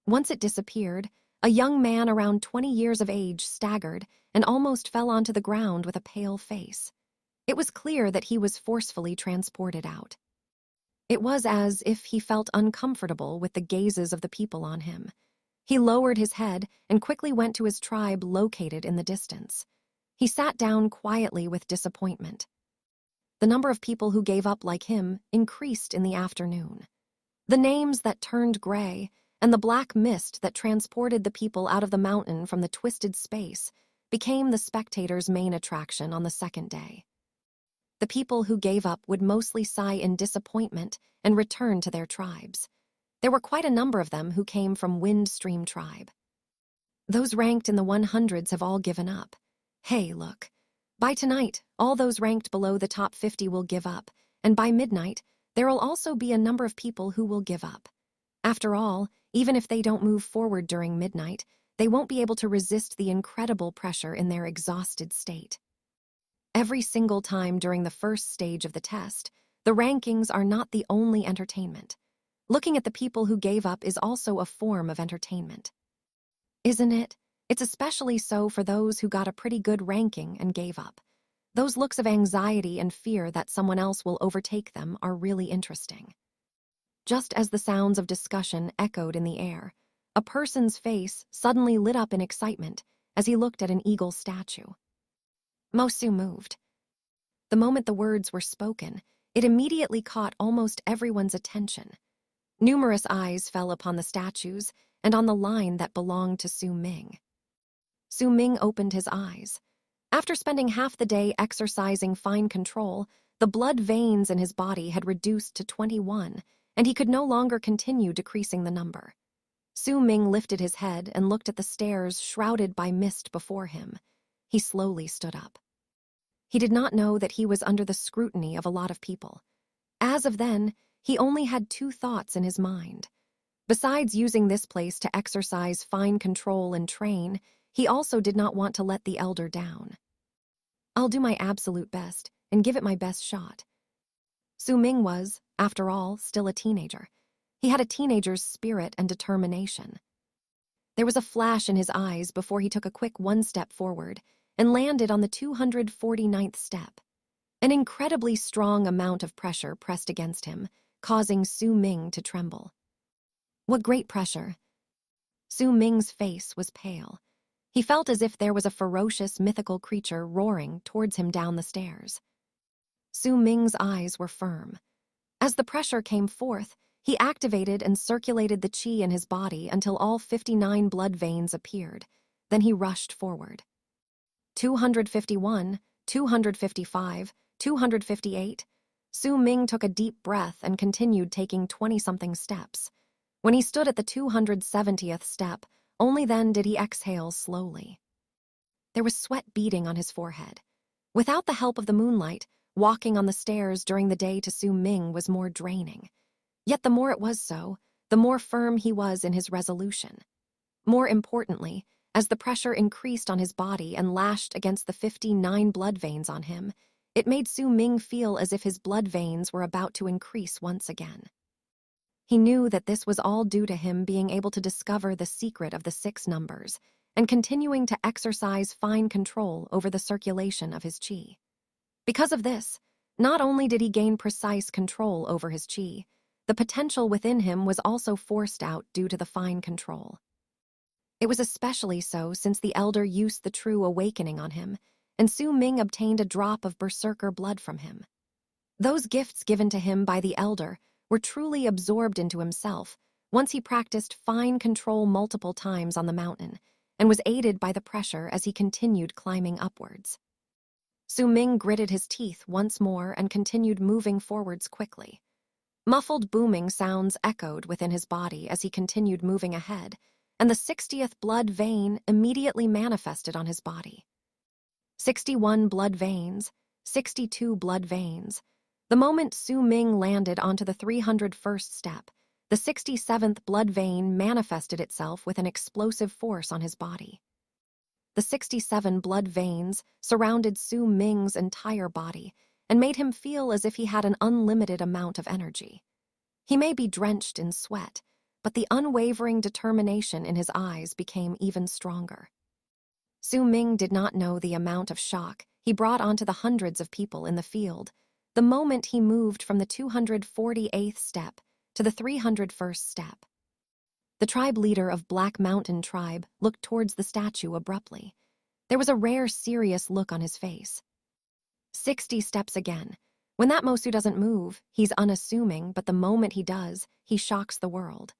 Once it disappeared, a young man around 20 years of age staggered and almost fell onto the ground with a pale face. It was clear that he was forcefully transported out. It was as if he felt uncomfortable with the gazes of the people on him. He lowered his head and quickly went to his tribe located in the distance. He sat down quietly with disappointment. The number of people who gave up like him increased in the afternoon. The names that turned gray and the black mist that transported the people out of the mountain from the twisted space became the spectators' main attraction on the second day. The people who gave up would mostly sigh in disappointment and return to their tribes. There were quite a number of them who came from Wind Stream Tribe. Those ranked in the 100s have all given up. Hey, look. By tonight, all those ranked below the top 50 will give up, and by midnight, there'll also be a number of people who will give up. After all, even if they don't move forward during midnight, they won't be able to resist the incredible pressure in their exhausted state. Every single time during the first stage of the test, the rankings are not the only entertainment. Looking at the people who gave up is also a form of entertainment. Isn't it? It's especially so for those who got a pretty good ranking and gave up. Those looks of anxiety and fear that someone else will overtake them are really interesting. Just as the sounds of discussion echoed in the air, a person's face suddenly lit up in excitement as he looked at an eagle statue. Mosu moved. The moment the words were spoken, it immediately caught almost everyone's attention. Numerous eyes fell upon the statues and on the line that belonged to Su Ming. Su Ming opened his eyes. After spending half the day exercising fine control, the blood veins in his body had reduced to 21, and he could no longer continue decreasing the number. Su Ming lifted his head and looked at the stairs shrouded by mist before him. He slowly stood up. He did not know that he was under the scrutiny of a lot of people. As of then, he only had two thoughts in his mind. Besides using this place to exercise fine control and train, he also did not want to let the elder down. I'll do my absolute best and give it my best shot. Su Ming was, after all, still a teenager. He had a teenager's spirit and determination. There was a flash in his eyes before he took a quick one step forward and landed on the 249th step. An incredibly strong amount of pressure pressed against him, causing Su Ming to tremble. What great pressure! Su Ming's face was pale. He felt as if there was a ferocious mythical creature roaring towards him down the stairs. Su Ming's eyes were firm. As the pressure came forth, he activated and circulated the qi in his body until all 59 blood veins appeared. Then he rushed forward. 251, 255, 258. Su Ming took a deep breath and continued taking 20-something steps. When he stood at the 270th step, only then did he exhale slowly. There was sweat beading on his forehead. Without the help of the moonlight, walking on the stairs during the day to Su Ming was more draining. Yet the more it was so, the more firm he was in his resolution. More importantly, as the pressure increased on his body and lashed against the 59 blood veins on him, it made Su Ming feel as if his blood veins were about to increase once again. He knew that this was all due to him being able to discover the secret of the 6 numbers and continuing to exercise fine control over the circulation of his qi. Because of this, not only did he gain precise control over his qi, the potential within him was also forced out due to the fine control. It was especially so since the elder used the true awakening on him, and Su Ming obtained a drop of berserker blood from him. Those gifts given to him by the elder were truly absorbed into himself once he practiced fine control multiple times on the mountain and was aided by the pressure as he continued climbing upwards. Su Ming gritted his teeth once more and continued moving forwards quickly. Muffled booming sounds echoed within his body as he continued moving ahead, and the 60th blood vein immediately manifested on his body. 61 blood veins, 62 blood veins. The moment Su Ming landed onto the 301st step, the 67th blood vein manifested itself with an explosive force on his body. The 67 blood veins surrounded Su Ming's entire body and made him feel as if he had an unlimited amount of energy. He may be drenched in sweat, but the unwavering determination in his eyes became even stronger. Su Ming did not know the amount of shock he brought onto the hundreds of people in the field the moment he moved from the 248th step to the 301st step. The tribe leader of Black Mountain Tribe looked towards the statue abruptly. There was a rare, serious look on his face. 60 steps again. When that Mosu doesn't move, he's unassuming, but the moment he does, he shocks the world.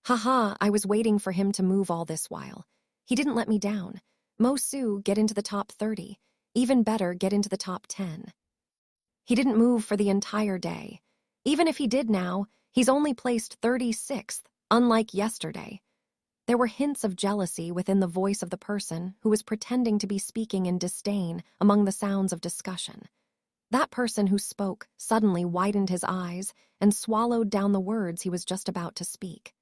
Haha, I was waiting for him to move all this while. He didn't let me down. Mosu, get into the top 30. Even better, get into the top 10. He didn't move for the entire day. Even if he did now, He's only placed 36th, unlike yesterday. There were hints of jealousy within the voice of the person who was pretending to be speaking in disdain among the sounds of discussion. That person who spoke suddenly widened his eyes and swallowed down the words he was just about to speak.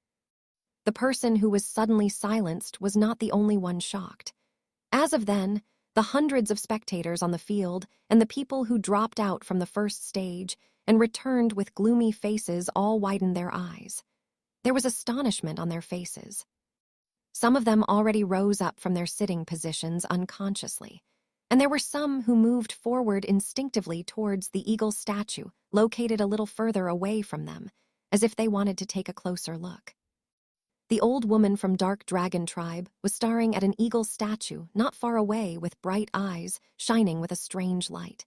The person who was suddenly silenced was not the only one shocked. As of then, the hundreds of spectators on the field and the people who dropped out from the first stage and returned with gloomy faces all widened their eyes. There was astonishment on their faces. Some of them already rose up from their sitting positions unconsciously, and there were some who moved forward instinctively towards the eagle statue located a little further away from them, as if they wanted to take a closer look. The old woman from Dark Dragon tribe was staring at an eagle statue not far away with bright eyes shining with a strange light.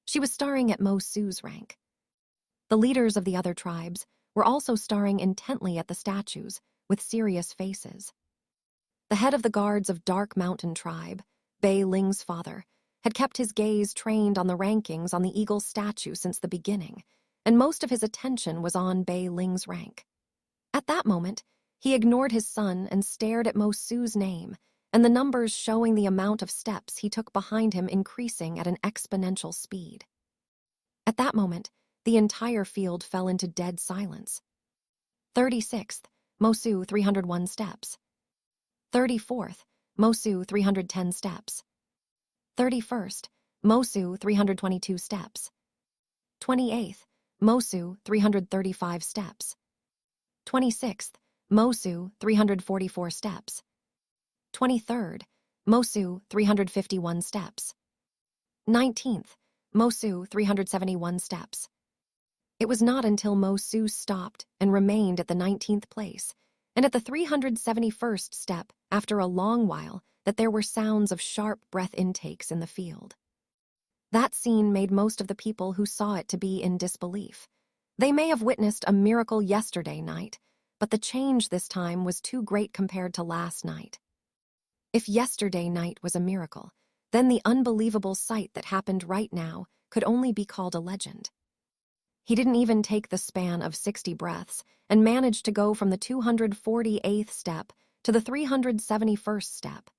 She was staring at Mo Su's rank. The leaders of the other tribes were also staring intently at the statues with serious faces. The head of the guards of Dark Mountain tribe, Bei Ling's father, had kept his gaze trained on the rankings on the eagle statue since the beginning, and most of his attention was on Bei Ling's rank. At that moment, he ignored his son and stared at Mo Su's name, and the numbers showing the amount of steps he took behind him increasing at an exponential speed. At that moment, the entire field fell into dead silence. 36th, Mo Su 301 steps. 34th, Mo Su 310 steps. 31st, Mo Su 322 steps. 28th, Mo Su 335 steps. 26th, Mo Su 344 steps. 23rd, Mo Su 351 steps. 19th, Mo Su 371 steps. It was not until Mo Su stopped and remained at the 19th place, and at the 371st step, after a long while, that there were sounds of sharp breath intakes in the field. That scene made most of the people who saw it to be in disbelief. They may have witnessed a miracle yesterday night, but the change this time was too great compared to last night. If yesterday night was a miracle, then the unbelievable sight that happened right now could only be called a legend. He didn't even take the span of 60 breaths and managed to go from the 248th step to the 371st step.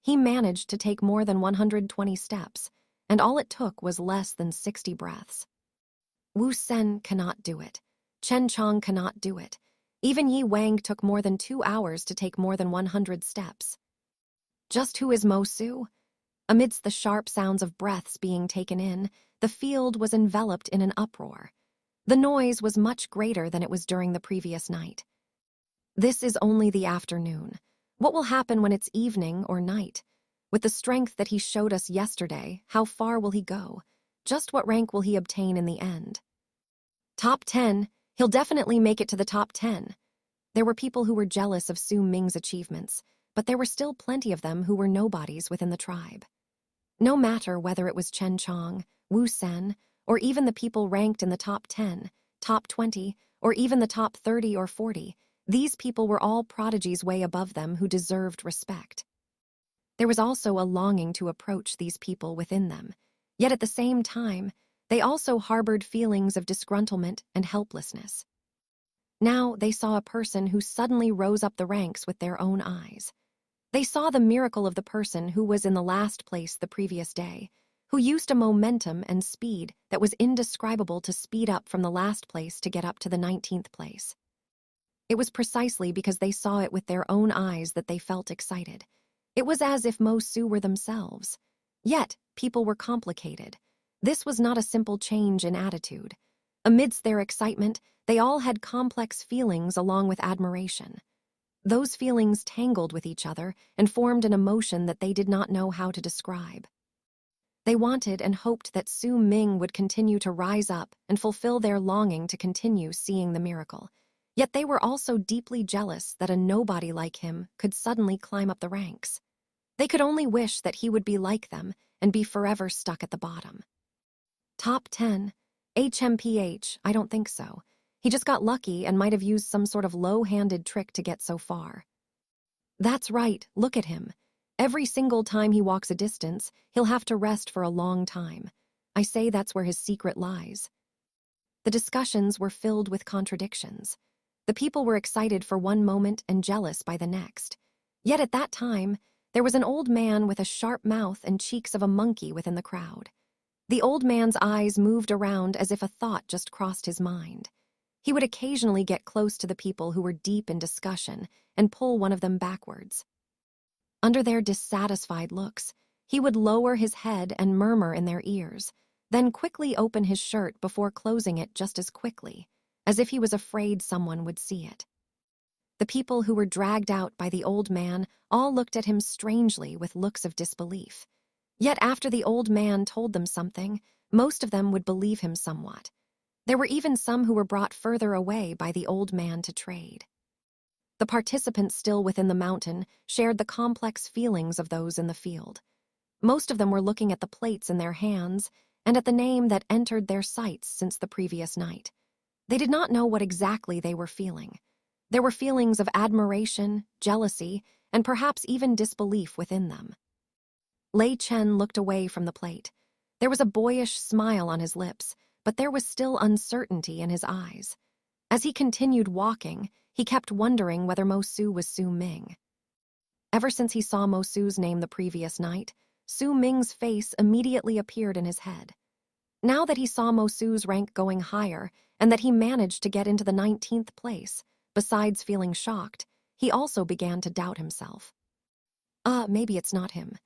He managed to take more than 120 steps, and all it took was less than 60 breaths. Wu Sen cannot do it. Chen Chong cannot do it. Even Yi Wang took more than 2 hours to take more than 100 steps. Just who is Mo Su? Amidst the sharp sounds of breaths being taken in, the field was enveloped in an uproar. The noise was much greater than it was during the previous night. This is only the afternoon. What will happen when it's evening or night? With the strength that he showed us yesterday, how far will he go? Just what rank will he obtain in the end? Top 10. He'll definitely make it to the top 10. There were people who were jealous of Su Ming's achievements, but there were still plenty of them who were nobodies within the tribe. No matter whether it was Chen Chong, Wu Sen, or even the people ranked in the top 10, top 20, or even the top 30 or 40, these people were all prodigies way above them who deserved respect. There was also a longing to approach these people within them, yet at the same time, they also harbored feelings of disgruntlement and helplessness. Now they saw a person who suddenly rose up the ranks with their own eyes. They saw the miracle of the person who was in the last place the previous day, who used a momentum and speed that was indescribable to speed up from the last place to get up to the 19th place. It was precisely because they saw it with their own eyes that they felt excited. It was as if Mo Su were themselves. Yet, people were complicated. This was not a simple change in attitude. Amidst their excitement, they all had complex feelings along with admiration. Those feelings tangled with each other and formed an emotion that they did not know how to describe. They wanted and hoped that Su Ming would continue to rise up and fulfill their longing to continue seeing the miracle. Yet they were also deeply jealous that a nobody like him could suddenly climb up the ranks. They could only wish that he would be like them and be forever stuck at the bottom. Top 10. HMPH, I don't think so. He just got lucky and might have used some sort of low-handed trick to get so far. That's right, look at him. Every single time he walks a distance, he'll have to rest for a long time. I say that's where his secret lies. The discussions were filled with contradictions. The people were excited for one moment and jealous by the next. Yet at that time, there was an old man with a sharp mouth and cheeks of a monkey within the crowd. The old man's eyes moved around as if a thought just crossed his mind. He would occasionally get close to the people who were deep in discussion and pull one of them backwards. Under their dissatisfied looks, he would lower his head and murmur in their ears, then quickly open his shirt before closing it just as quickly, as if he was afraid someone would see it. The people who were dragged out by the old man all looked at him strangely with looks of disbelief. Yet after the old man told them something, most of them would believe him somewhat. There were even some who were brought further away by the old man to trade. The participants still within the mountain shared the complex feelings of those in the field. Most of them were looking at the plates in their hands and at the name that entered their sights since the previous night. They did not know what exactly they were feeling. There were feelings of admiration, jealousy, and perhaps even disbelief within them. Lei Chen looked away from the plate. There was a boyish smile on his lips, but there was still uncertainty in his eyes. As he continued walking, he kept wondering whether Mo Su was Su Ming. Ever since he saw Mo Su's name the previous night, Su Ming's face immediately appeared in his head. Now that he saw Mo Su's rank going higher and that he managed to get into the 19th place, besides feeling shocked, he also began to doubt himself. Maybe it's not him.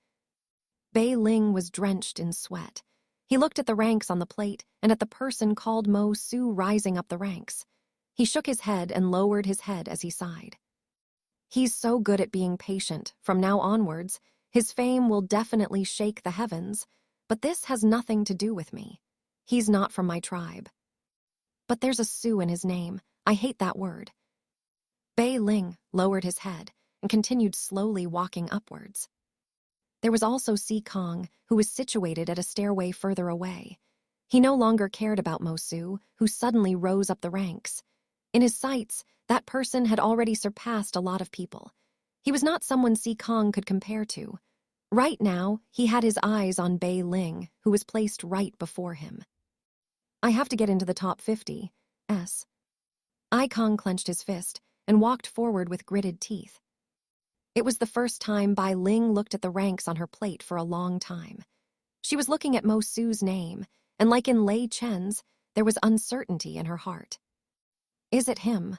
Bei Ling was drenched in sweat. He looked at the ranks on the plate and at the person called Mo Su rising up the ranks. He shook his head and lowered his head as he sighed. He's so good at being patient. From now onwards, his fame will definitely shake the heavens, but this has nothing to do with me. He's not from my tribe. But there's a Su in his name. I hate that word. Bei Ling lowered his head and continued slowly walking upwards. There was also Si Kong, who was situated at a stairway further away. He no longer cared about Mo Su, who suddenly rose up the ranks. In his sights, that person had already surpassed a lot of people. He was not someone Si Kong could compare to. Right now, he had his eyes on Bei Ling, who was placed right before him. I have to get into the top 50. I Kong clenched his fist and walked forward with gritted teeth. It was the first time Bai Ling looked at the ranks on her plate for a long time. She was looking at Mo Su's name, and like in Lei Chen's, there was uncertainty in her heart. Is it him?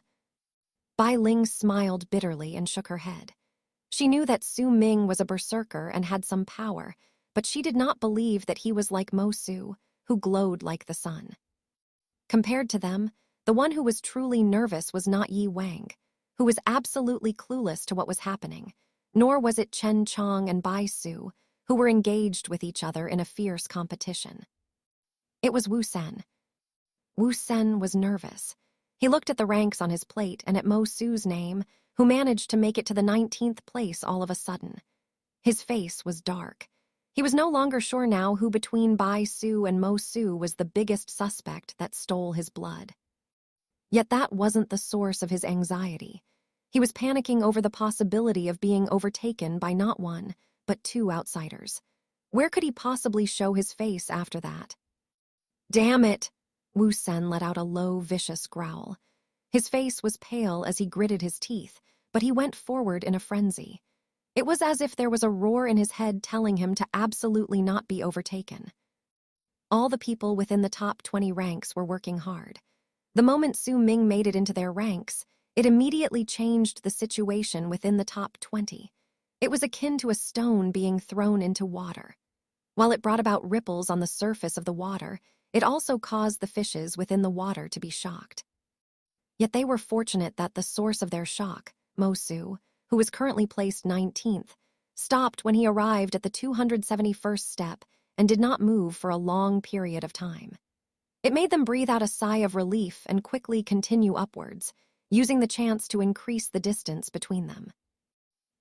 Bai Ling smiled bitterly and shook her head. She knew that Su Ming was a berserker and had some power, but she did not believe that he was like Mo Su, who glowed like the sun. Compared to them, the one who was truly nervous was not Yi Wang, who was absolutely clueless to what was happening, nor was it Chen Chong and Bai Su, who were engaged with each other in a fierce competition. It was Wu Sen. Wu Sen was nervous. He looked at the ranks on his plate and at Mo Su's name, who managed to make it to the 19th place all of a sudden. His face was dark. He was no longer sure now who between Bai Su and Mo Su was the biggest suspect that stole his blood. Yet that wasn't the source of his anxiety. He was panicking over the possibility of being overtaken by not one, but two outsiders. Where could he possibly show his face after that? Damn it! Wu Sen let out a low, vicious growl. His face was pale as he gritted his teeth, but he went forward in a frenzy. It was as if there was a roar in his head telling him to absolutely not be overtaken. All the people within the top 20 ranks were working hard. The moment Su Ming made it into their ranks, it immediately changed the situation within the top 20. It was akin to a stone being thrown into water. While it brought about ripples on the surface of the water, it also caused the fishes within the water to be shocked. Yet they were fortunate that the source of their shock, Mo Su, who was currently placed 19th, stopped when he arrived at the 271st step and did not move for a long period of time. It made them breathe out a sigh of relief and quickly continue upwards, using the chance to increase the distance between them.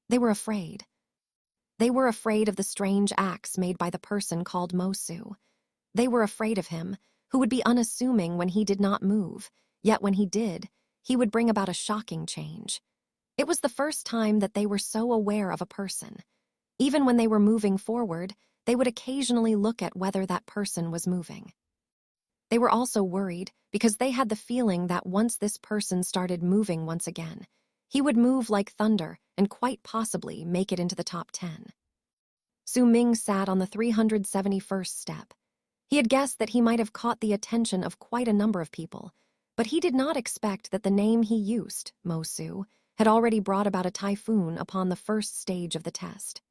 They were afraid. They were afraid of the strange acts made by the person called Mo Su. They were afraid of him, who would be unassuming when he did not move, yet when he did, he would bring about a shocking change. It was the first time that they were so aware of a person. Even when they were moving forward, they would occasionally look at whether that person was moving. They were also worried because they had the feeling that once this person started moving once again, he would move like thunder and quite possibly make it into the top 10. Su Ming sat on the 371st step. He had guessed that he might have caught the attention of quite a number of people, but he did not expect that the name he used, Mo Su, had already brought about a typhoon upon the first stage of the test.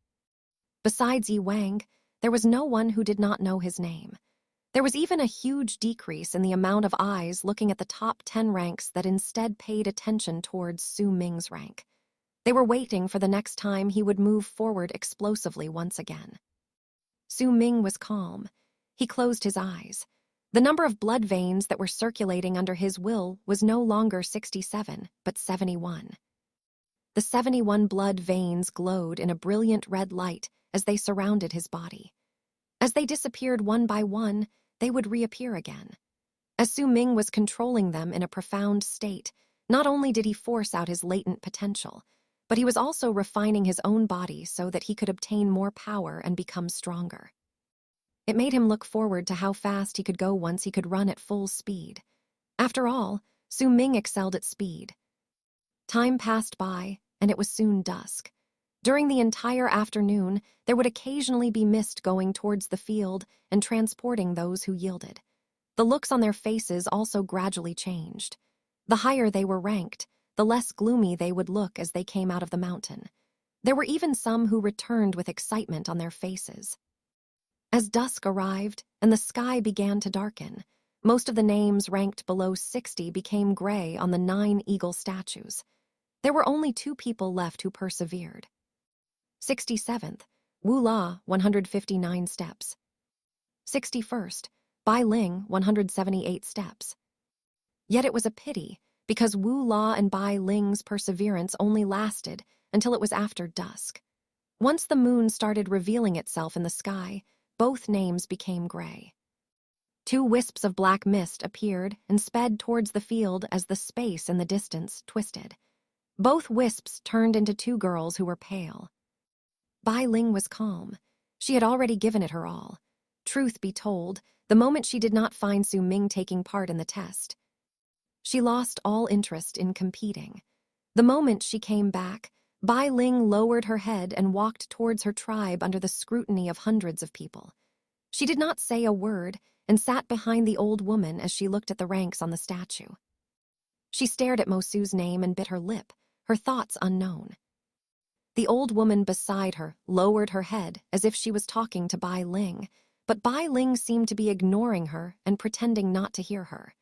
Besides Yi Wang, there was no one who did not know his name. There was even a huge decrease in the amount of eyes looking at the top 10 ranks that instead paid attention towards Su Ming's rank. They were waiting for the next time he would move forward explosively once again. Su Ming was calm. He closed his eyes. The number of blood veins that were circulating under his will was no longer 67, but 71. The 71 blood veins glowed in a brilliant red light as they surrounded his body. As they disappeared one by one, they would reappear again. As Su Ming was controlling them in a profound state, not only did he force out his latent potential, but he was also refining his own body so that he could obtain more power and become stronger. It made him look forward to how fast he could go once he could run at full speed. After all, Su Ming excelled at speed. Time passed by, and it was soon dusk. During the entire afternoon, there would occasionally be mist going towards the field and transporting those who yielded. The looks on their faces also gradually changed. The higher they were ranked, the less gloomy they would look as they came out of the mountain. There were even some who returned with excitement on their faces. As dusk arrived and the sky began to darken, most of the names ranked below 60 became gray on the 9 eagle statues. There were only 2 people left who persevered. 67th, Wu La, 159 steps. 61st, Bai Ling, 178 steps. Yet it was a pity, because Wu La and Bai Ling's perseverance only lasted until it was after dusk. Once the moon started revealing itself in the sky, both names became gray. 2 wisps of black mist appeared and sped towards the field as the space in the distance twisted. Both wisps turned into 2 girls who were pale. Bai Ling was calm. She had already given it her all. Truth be told, the moment she did not find Su Ming taking part in the test, she lost all interest in competing. The moment she came back, Bai Ling lowered her head and walked towards her tribe under the scrutiny of hundreds of people. She did not say a word and sat behind the old woman as she looked at the ranks on the statue. She stared at Mo Su's name and bit her lip, her thoughts unknown. The old woman beside her lowered her head as if she was talking to Bai Ling, but Bai Ling seemed to be ignoring her and pretending not to hear her.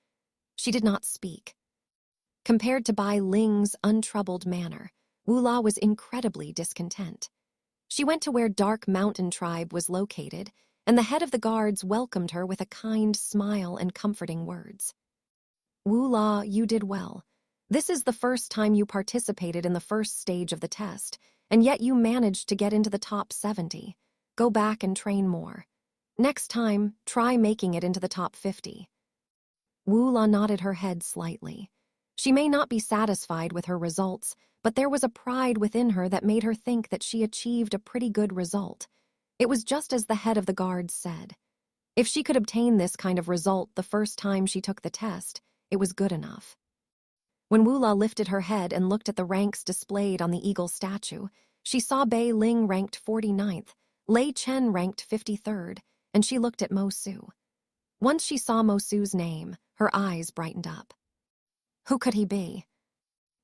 She did not speak. Compared to Bai Ling's untroubled manner, Wu La was incredibly discontent. She went to where Dark Mountain Tribe was located, and the head of the guards welcomed her with a kind smile and comforting words. Wu La, you did well. This is the first time you participated in the first stage of the test, and yet you managed to get into the top 70. Go back and train more. Next time, try making it into the top 50. Wu La nodded her head slightly. She may not be satisfied with her results, but there was a pride within her that made her think that she achieved a pretty good result. It was just as the head of the guards said. If she could obtain this kind of result the first time she took the test, it was good enough. When Wu La lifted her head and looked at the ranks displayed on the eagle statue, she saw Bai Ling ranked 49th, Lei Chen ranked 53rd, and she looked at Mo Su. Once she saw Mo Su's name, her eyes brightened up. Who could he be?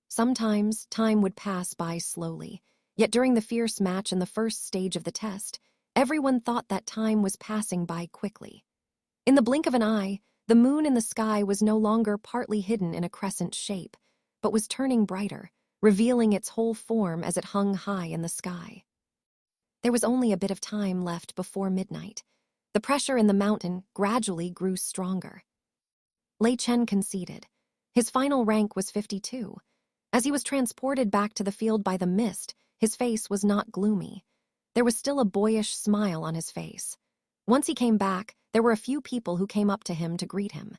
Sometimes time would pass by slowly, yet during the fierce match in the first stage of the test, everyone thought that time was passing by quickly. In the blink of an eye, the moon in the sky was no longer partly hidden in a crescent shape, but was turning brighter, revealing its whole form as it hung high in the sky. There was only a bit of time left before midnight. The pressure in the mountain gradually grew stronger. Lei Chen conceded. His final rank was 52. As he was transported back to the field by the mist, his face was not gloomy. There was still a boyish smile on his face. Once he came back, there were a few people who came up to him to greet him.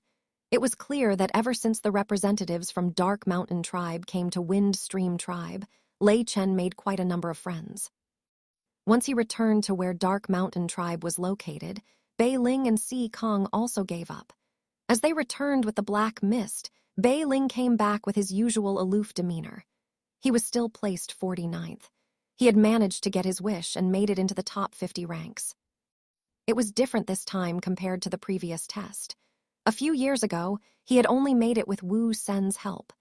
It was clear that ever since the representatives from Dark Mountain Tribe came to Wind Stream Tribe, Lei Chen made quite a number of friends. Once he returned to where Dark Mountain Tribe was located, Bai Ling and Si Kong also gave up. As they returned with the black mist, Bei Ling came back with his usual aloof demeanor. He was still placed 49th. He had managed to get his wish and made it into the top 50 ranks. It was different this time compared to the previous test. A few years ago, he had only made it with Wu Sen's help.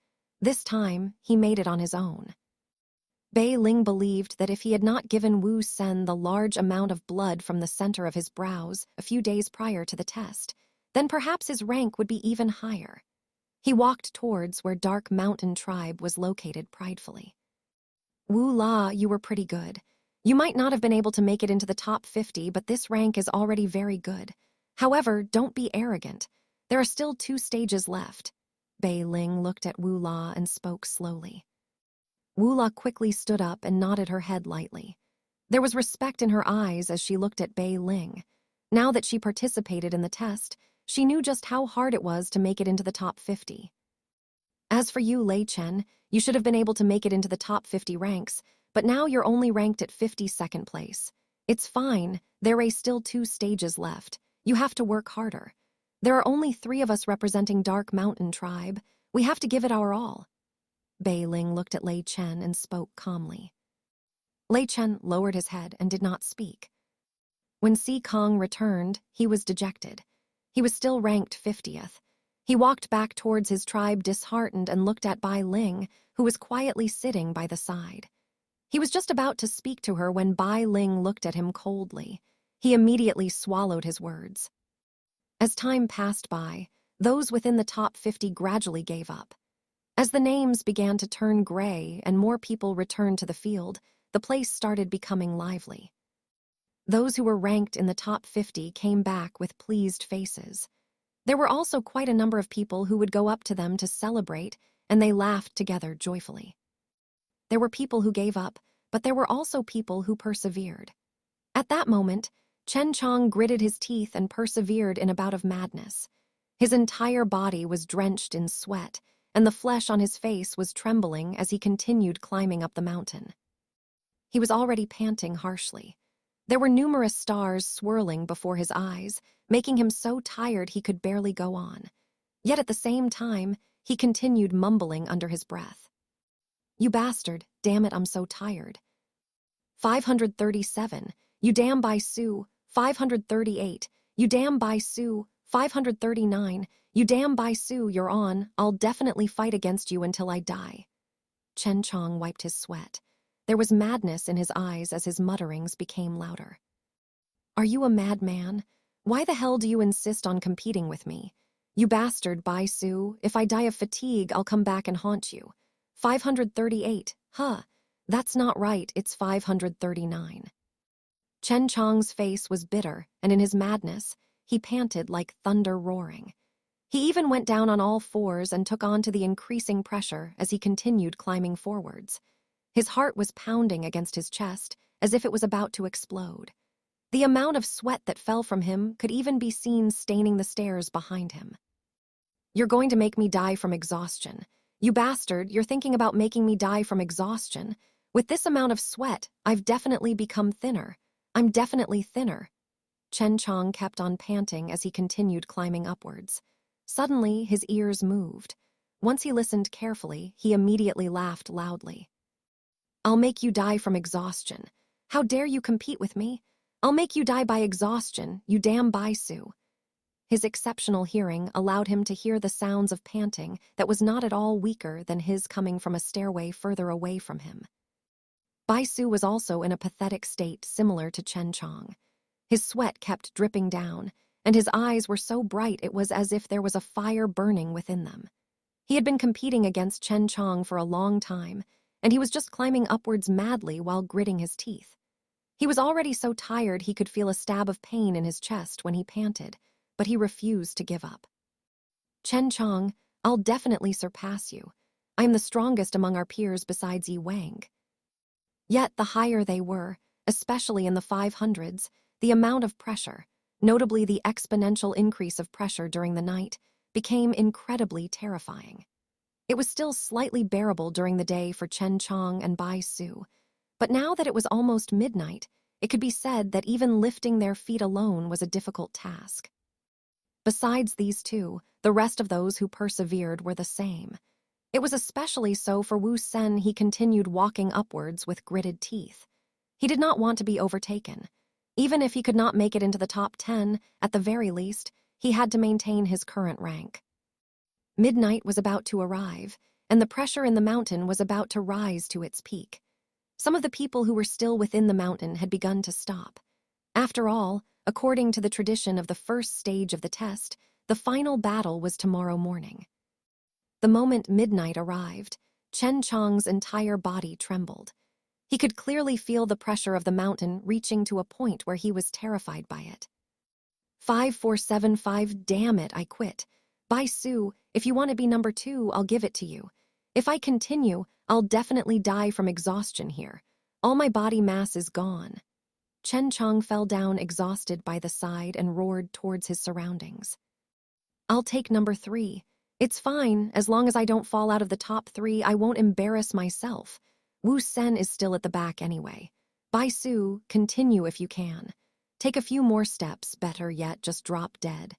This time, he made it on his own. Bei Ling believed that if he had not given Wu Sen the large amount of blood from the center of his brows a few days prior to the test, then perhaps his rank would be even higher. He walked towards where Dark Mountain Tribe was located pridefully. Wu La, you were pretty good. You might not have been able to make it into the top 50, but this rank is already very good. However, don't be arrogant. There are still 2 stages left. Bei Ling looked at Wu La and spoke slowly. Wu La quickly stood up and nodded her head lightly. There was respect in her eyes as she looked at Bei Ling. Now that she participated in the test, she knew just how hard it was to make it into the top 50. As for you, Lei Chen, you should have been able to make it into the top 50 ranks, but now you're only ranked at 52nd place. It's fine, there are still 2 stages left. You have to work harder. There are only 3 of us representing Dark Mountain Tribe. We have to give it our all. Bei Ling looked at Lei Chen and spoke calmly. Lei Chen lowered his head and did not speak. When Si Kong returned, he was dejected. He was still ranked 50th. He walked back towards his tribe disheartened and looked at Bai Ling, who was quietly sitting by the side. He was just about to speak to her when Bai Ling looked at him coldly. He immediately swallowed his words. As time passed by, those within the top 50 gradually gave up. As the names began to turn gray and more people returned to the field, the place started becoming lively. Those who were ranked in the top 50 came back with pleased faces. There were also quite a number of people who would go up to them to celebrate, and they laughed together joyfully. There were people who gave up, but there were also people who persevered. At that moment, Chen Chong gritted his teeth and persevered in a bout of madness. His entire body was drenched in sweat, and the flesh on his face was trembling as he continued climbing up the mountain. He was already panting harshly. There were numerous stars swirling before his eyes, making him so tired he could barely go on. Yet at the same time, he continued mumbling under his breath. You bastard, damn it, I'm so tired. 537, you damn Bai Su, 538, you damn Bai Su, 539, you damn Bai Su, you're on, I'll definitely fight against you until I die. Chen Chong wiped his sweat. There was madness in his eyes as his mutterings became louder. Are you a madman? Why the hell do you insist on competing with me? You bastard, Bai Su, if I die of fatigue, I'll come back and haunt you. 538, huh? That's not right, it's 539. Chen Chong's face was bitter, and in his madness, he panted like thunder roaring. He even went down on all fours and took on to the increasing pressure as he continued climbing forwards. His heart was pounding against his chest as if it was about to explode. The amount of sweat that fell from him could even be seen staining the stairs behind him. You're going to make me die from exhaustion. You bastard, you're thinking about making me die from exhaustion. With this amount of sweat, I've definitely become thinner. I'm definitely thinner. Chen Chong kept on panting as he continued climbing upwards. Suddenly, his ears moved. Once he listened carefully, he immediately laughed loudly. I'll make you die from exhaustion. How dare you compete with me? I'll make you die by exhaustion, you damn Bai Su. His exceptional hearing allowed him to hear the sounds of panting that was not at all weaker than his coming from a stairway further away from him. Bai Su was also in a pathetic state similar to Chen Chong. His sweat kept dripping down, and his eyes were so bright it was as if there was a fire burning within them. He had been competing against Chen Chong for a long time, and he was just climbing upwards madly while gritting his teeth. He was already so tired he could feel a stab of pain in his chest when he panted, but he refused to give up. Chen Chong, I'll definitely surpass you. I am the strongest among our peers besides Yi Wang. Yet the higher they were, especially in the 500s, the amount of pressure, notably the exponential increase of pressure during the night, became incredibly terrifying. It was still slightly bearable during the day for Chen Chong and Bai Su, but now that it was almost midnight, it could be said that even lifting their feet alone was a difficult task. Besides these two, the rest of those who persevered were the same. It was especially so for Wu Sen. He continued walking upwards with gritted teeth. He did not want to be overtaken. Even if he could not make it into the top 10, at the very least, he had to maintain his current rank. Midnight was about to arrive, and the pressure in the mountain was about to rise to its peak. Some of the people who were still within the mountain had begun to stop. After all, according to the tradition of the first stage of the test, the final battle was tomorrow morning. The moment midnight arrived, Chen Chang's entire body trembled. He could clearly feel the pressure of the mountain reaching to a point where he was terrified by it. 5475, damn it, I quit. Bai Su, if you want to be number 2, I'll give it to you. If I continue, I'll definitely die from exhaustion here. All my body mass is gone. Chen Chang fell down exhausted by the side and roared towards his surroundings. I'll take number 3. It's fine, as long as I don't fall out of the top 3, I won't embarrass myself. Wu Sen is still at the back anyway. Bai Su, continue if you can. Take a few more steps, better yet, just drop dead.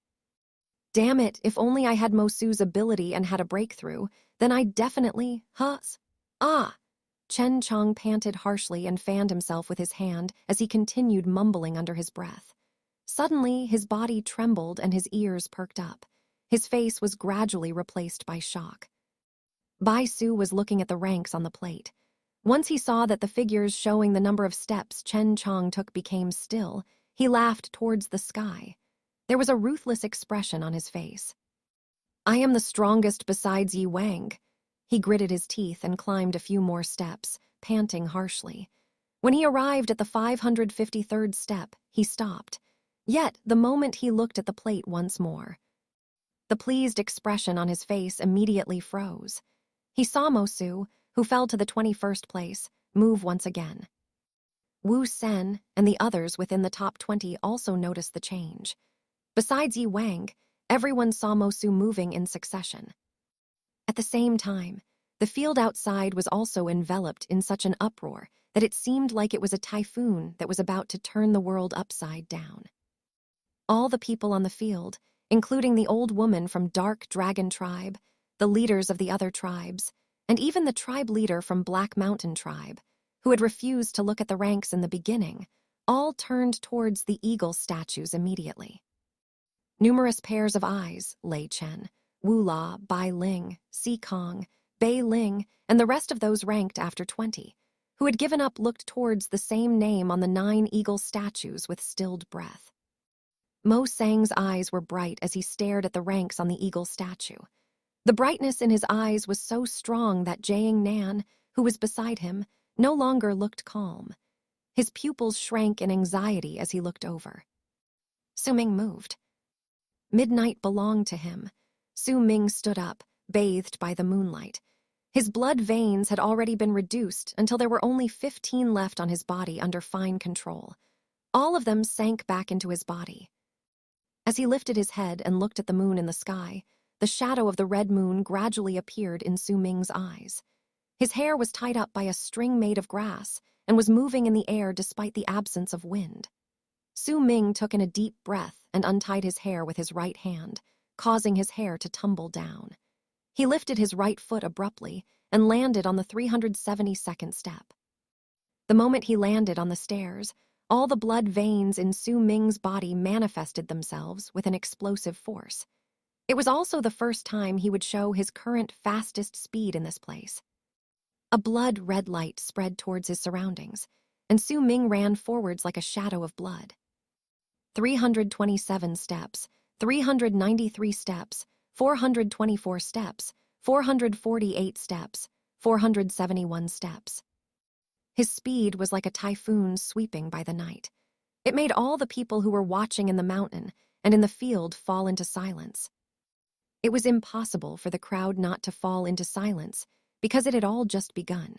Damn it, if only I had Mo Su's ability and had a breakthrough, then I'd definitely, Chen Chang panted harshly and fanned himself with his hand as he continued mumbling under his breath. Suddenly, his body trembled and his ears perked up. His face was gradually replaced by shock. Bai Su was looking at the ranks on the plate. Once he saw that the figures showing the number of steps Chen Chang took became still, he laughed towards the sky. There was a ruthless expression on his face. I am the strongest besides Yi Wang. He gritted his teeth and climbed a few more steps, panting harshly. When he arrived at the 553rd step, he stopped. Yet, the moment he looked at the plate once more, the pleased expression on his face immediately froze. He saw Mo Su, who fell to the 21st place, move once again. Wu Sen and the others within the top 20 also noticed the change. Besides Yi Wang, everyone saw Mo Su moving in succession. At the same time, the field outside was also enveloped in such an uproar that it seemed like it was a typhoon that was about to turn the world upside down. All the people on the field, including the old woman from Dark Dragon Tribe, the leaders of the other tribes, and even the tribe leader from Black Mountain Tribe, who had refused to look at the ranks in the beginning, all turned towards the eagle statues immediately. Numerous pairs of eyes, Lei Chen, Wu La, Bai Ling, Si Kong, Bei Ling, and the rest of those ranked after 20, who had given up, looked towards the same name on the 9 eagle statues with stilled breath. Mo Sang's eyes were bright as he stared at the ranks on the eagle statue. The brightness in his eyes was so strong that Jiang Nan, who was beside him, no longer looked calm. His pupils shrank in anxiety as he looked over. Su Ming moved. Midnight belonged to him. Su Ming stood up, bathed by the moonlight. His blood veins had already been reduced until there were only 15 left on his body under fine control. All of them sank back into his body. As he lifted his head and looked at the moon in the sky, the shadow of the red moon gradually appeared in Su Ming's eyes. His hair was tied up by a string made of grass and was moving in the air despite the absence of wind. Su Ming took in a deep breath and untied his hair with his right hand, causing his hair to tumble down. He lifted his right foot abruptly and landed on the 372nd step. The moment he landed on the stairs, all the blood veins in Su Ming's body manifested themselves with an explosive force. It was also the first time he would show his current fastest speed in this place. A blood-red light spread towards his surroundings, and Su Ming ran forwards like a shadow of blood. 327 steps, 393 steps, 424 steps, 448 steps, 471 steps. His speed was like a typhoon sweeping by the night. It made all the people who were watching in the mountain and in the field fall into silence. It was impossible for the crowd not to fall into silence because it had all just begun.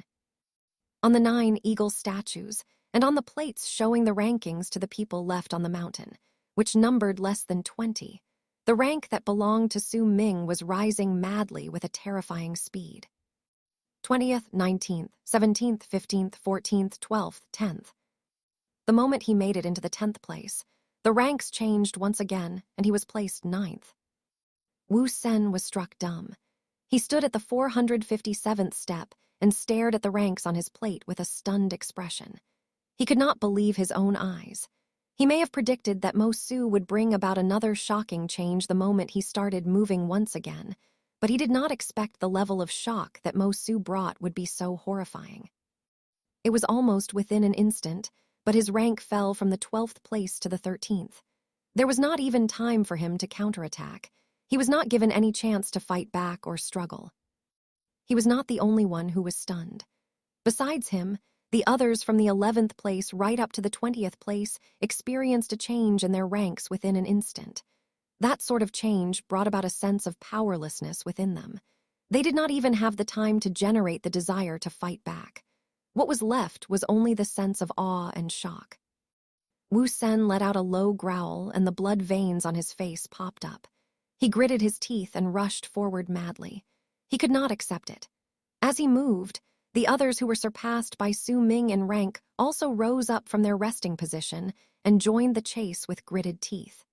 On the 9 eagle statues, and on the plates showing the rankings to the people left on the mountain, which numbered less than 20, the rank that belonged to Su Ming was rising madly with a terrifying speed. 20th, 19th, 17th, 15th, 14th, 12th, 10th. The moment he made it into the 10th place, the ranks changed once again and he was placed 9th. Wu Sen was struck dumb. He stood at the 457th step and stared at the ranks on his plate with a stunned expression. He could not believe his own eyes. He may have predicted that Mo Su would bring about another shocking change the moment he started moving once again, but he did not expect the level of shock that Mo Su brought would be so horrifying. It was almost within an instant, but his rank fell from the 12th place to the 13th. There was not even time for him to counterattack. He was not given any chance to fight back or struggle. He was not the only one who was stunned. Besides him, the others from the 11th place right up to the 20th place experienced a change in their ranks within an instant. That sort of change brought about a sense of powerlessness within them. They did not even have the time to generate the desire to fight back. What was left was only the sense of awe and shock. Wu Sen let out a low growl and the blood veins on his face popped up. He gritted his teeth and rushed forward madly. He could not accept it. As he moved, the others who were surpassed by Su Ming in rank also rose up from their resting position and joined the chase with gritted teeth.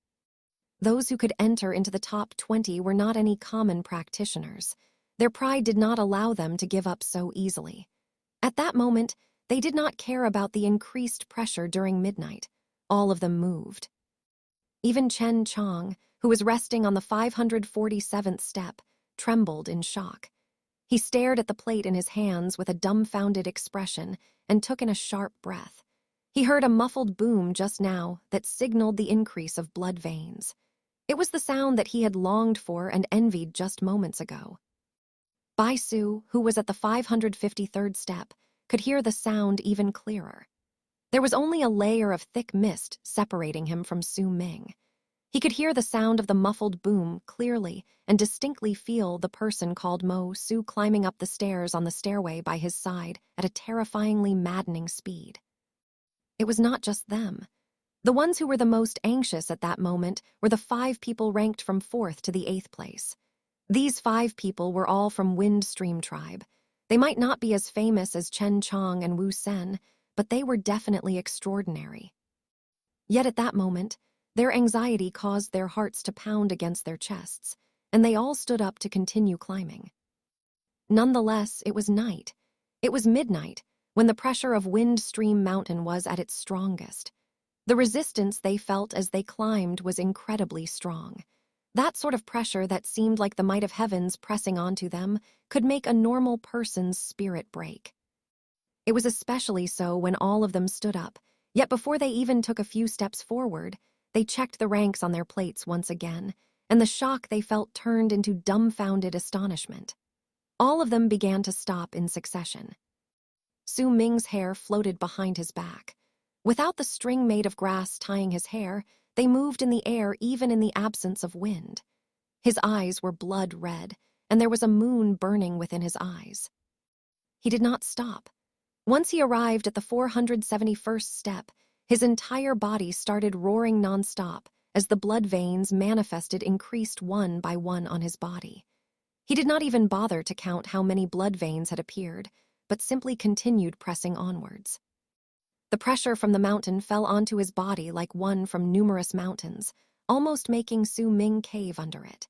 Those who could enter into the top 20 were not any common practitioners. Their pride did not allow them to give up so easily. At that moment, they did not care about the increased pressure during midnight. All of them moved. Even Chen Chong, who was resting on the 547th step, trembled in shock. He stared at the plate in his hands with a dumbfounded expression and took in a sharp breath. He heard a muffled boom just now that signaled the increase of blood veins. It was the sound that he had longed for and envied just moments ago. Bai Su, who was at the 553rd step, could hear the sound even clearer. There was only a layer of thick mist separating him from Su Ming. He could hear the sound of the muffled boom clearly and distinctly feel the person called Mo Su climbing up the stairs on the stairway by his side at a terrifyingly maddening speed. It was not just them. The ones who were the most anxious at that moment were the 5 people ranked from 4th to the 8th place. These 5 people were all from Windstream Tribe. They might not be as famous as Chen Chong and Wu Sen, but they were definitely extraordinary. Yet at that moment, their anxiety caused their hearts to pound against their chests, and they all stood up to continue climbing. Nonetheless, it was night. It was midnight, when the pressure of Windstream Mountain was at its strongest. The resistance they felt as they climbed was incredibly strong. That sort of pressure that seemed like the might of heavens pressing onto them could make a normal person's spirit break. It was especially so when all of them stood up, yet before they even took a few steps forward, they checked the ranks on their plates once again, and the shock they felt turned into dumbfounded astonishment. All of them began to stop in succession. Su Ming's hair floated behind his back. Without the string made of grass tying his hair, they moved in the air even in the absence of wind. His eyes were blood red, and there was a moon burning within his eyes. He did not stop. Once he arrived at the 471st step, his entire body started roaring nonstop as the blood veins manifested increased one by one on his body. He did not even bother to count how many blood veins had appeared, but simply continued pressing onwards. The pressure from the mountain fell onto his body like one from numerous mountains, almost making Su Ming cave under it.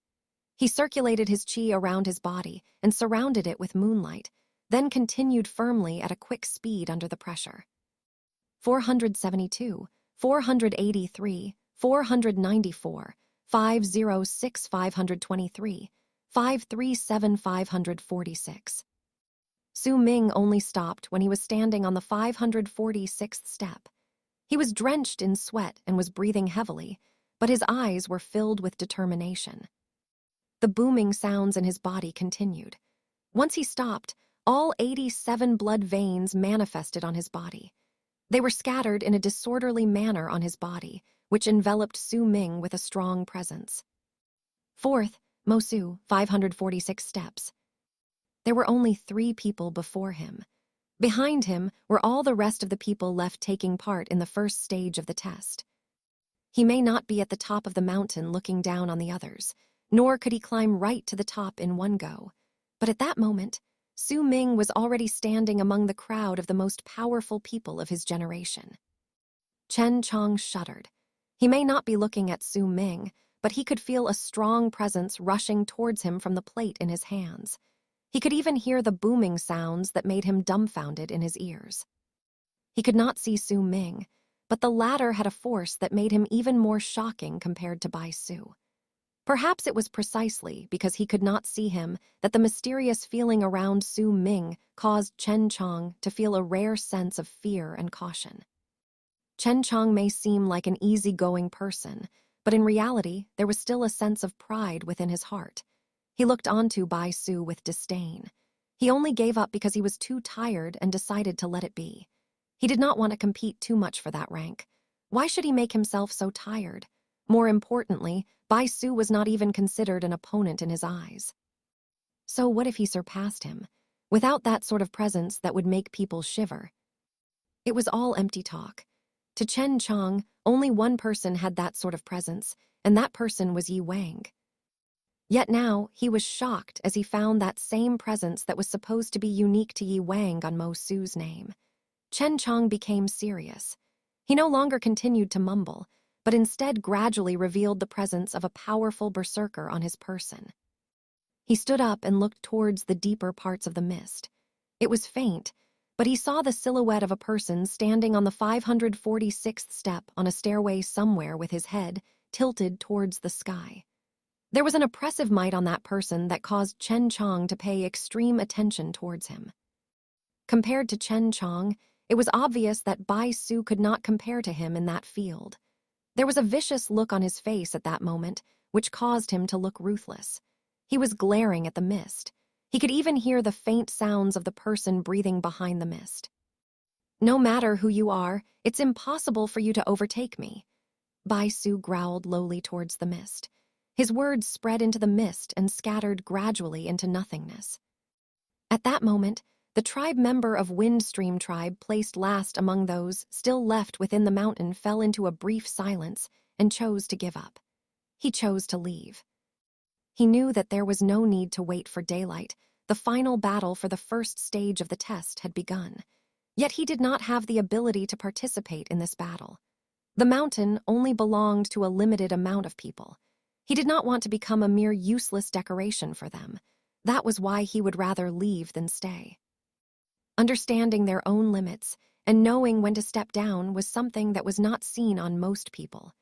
He circulated his qi around his body and surrounded it with moonlight, then continued firmly at a quick speed under the pressure. 472, 483, 494, 506, 523, 537, 546. Su Ming only stopped when he was standing on the 546th step. He was drenched in sweat and was breathing heavily, but his eyes were filled with determination. The booming sounds in his body continued. Once he stopped, all 87 blood veins manifested on his body. They were scattered in a disorderly manner on his body, which enveloped Su Ming with a strong presence. 4th, Mo Su, 546 steps. There were only 3 people before him. Behind him were all the rest of the people left taking part in the first stage of the test. He may not be at the top of the mountain looking down on the others, nor could he climb right to the top in one go. But at that moment, Su Ming was already standing among the crowd of the most powerful people of his generation. Chen Chong shuddered. He may not be looking at Su Ming, but he could feel a strong presence rushing towards him from the plate in his hands. He could even hear the booming sounds that made him dumbfounded in his ears. He could not see Su Ming, but the latter had a force that made him even more shocking compared to Bai Su. Perhaps it was precisely because he could not see him that the mysterious feeling around Su Ming caused Chen Chong to feel a rare sense of fear and caution. Chen Chong may seem like an easygoing person, but in reality, there was still a sense of pride within his heart. He looked onto Bai Su with disdain. He only gave up because he was too tired and decided to let it be. He did not want to compete too much for that rank. Why should he make himself so tired? More importantly, Bai Su was not even considered an opponent in his eyes. So what if he surpassed him? Without that sort of presence that would make people shiver. It was all empty talk. To Chen Chong, only one person had that sort of presence, and that person was Yi Wang. Yet now, he was shocked as he found that same presence that was supposed to be unique to Yi Wang on Mo Su's name. Chen Chong became serious. He no longer continued to mumble, but instead gradually revealed the presence of a powerful berserker on his person. He stood up and looked towards the deeper parts of the mist. It was faint, but he saw the silhouette of a person standing on the 546th step on a stairway somewhere with his head tilted towards the sky. There was an oppressive might on that person that caused Chen Chong to pay extreme attention towards him. Compared to Chen Chong, it was obvious that Bai Su could not compare to him in that field. There was a vicious look on his face at that moment, which caused him to look ruthless. He was glaring at the mist. He could even hear the faint sounds of the person breathing behind the mist. No matter who you are, it's impossible for you to overtake me. Bai Su growled lowly towards the mist. His words spread into the mist and scattered gradually into nothingness. At that moment, the tribe member of Windstream tribe placed last among those still left within the mountain fell into a brief silence and chose to give up. He chose to leave. He knew that there was no need to wait for daylight. The final battle for the first stage of the test had begun. Yet he did not have the ability to participate in this battle. The mountain only belonged to a limited amount of people. He did not want to become a mere useless decoration for them. That was why he would rather leave than stay. Understanding their own limits and knowing when to step down was something that was not seen on most people.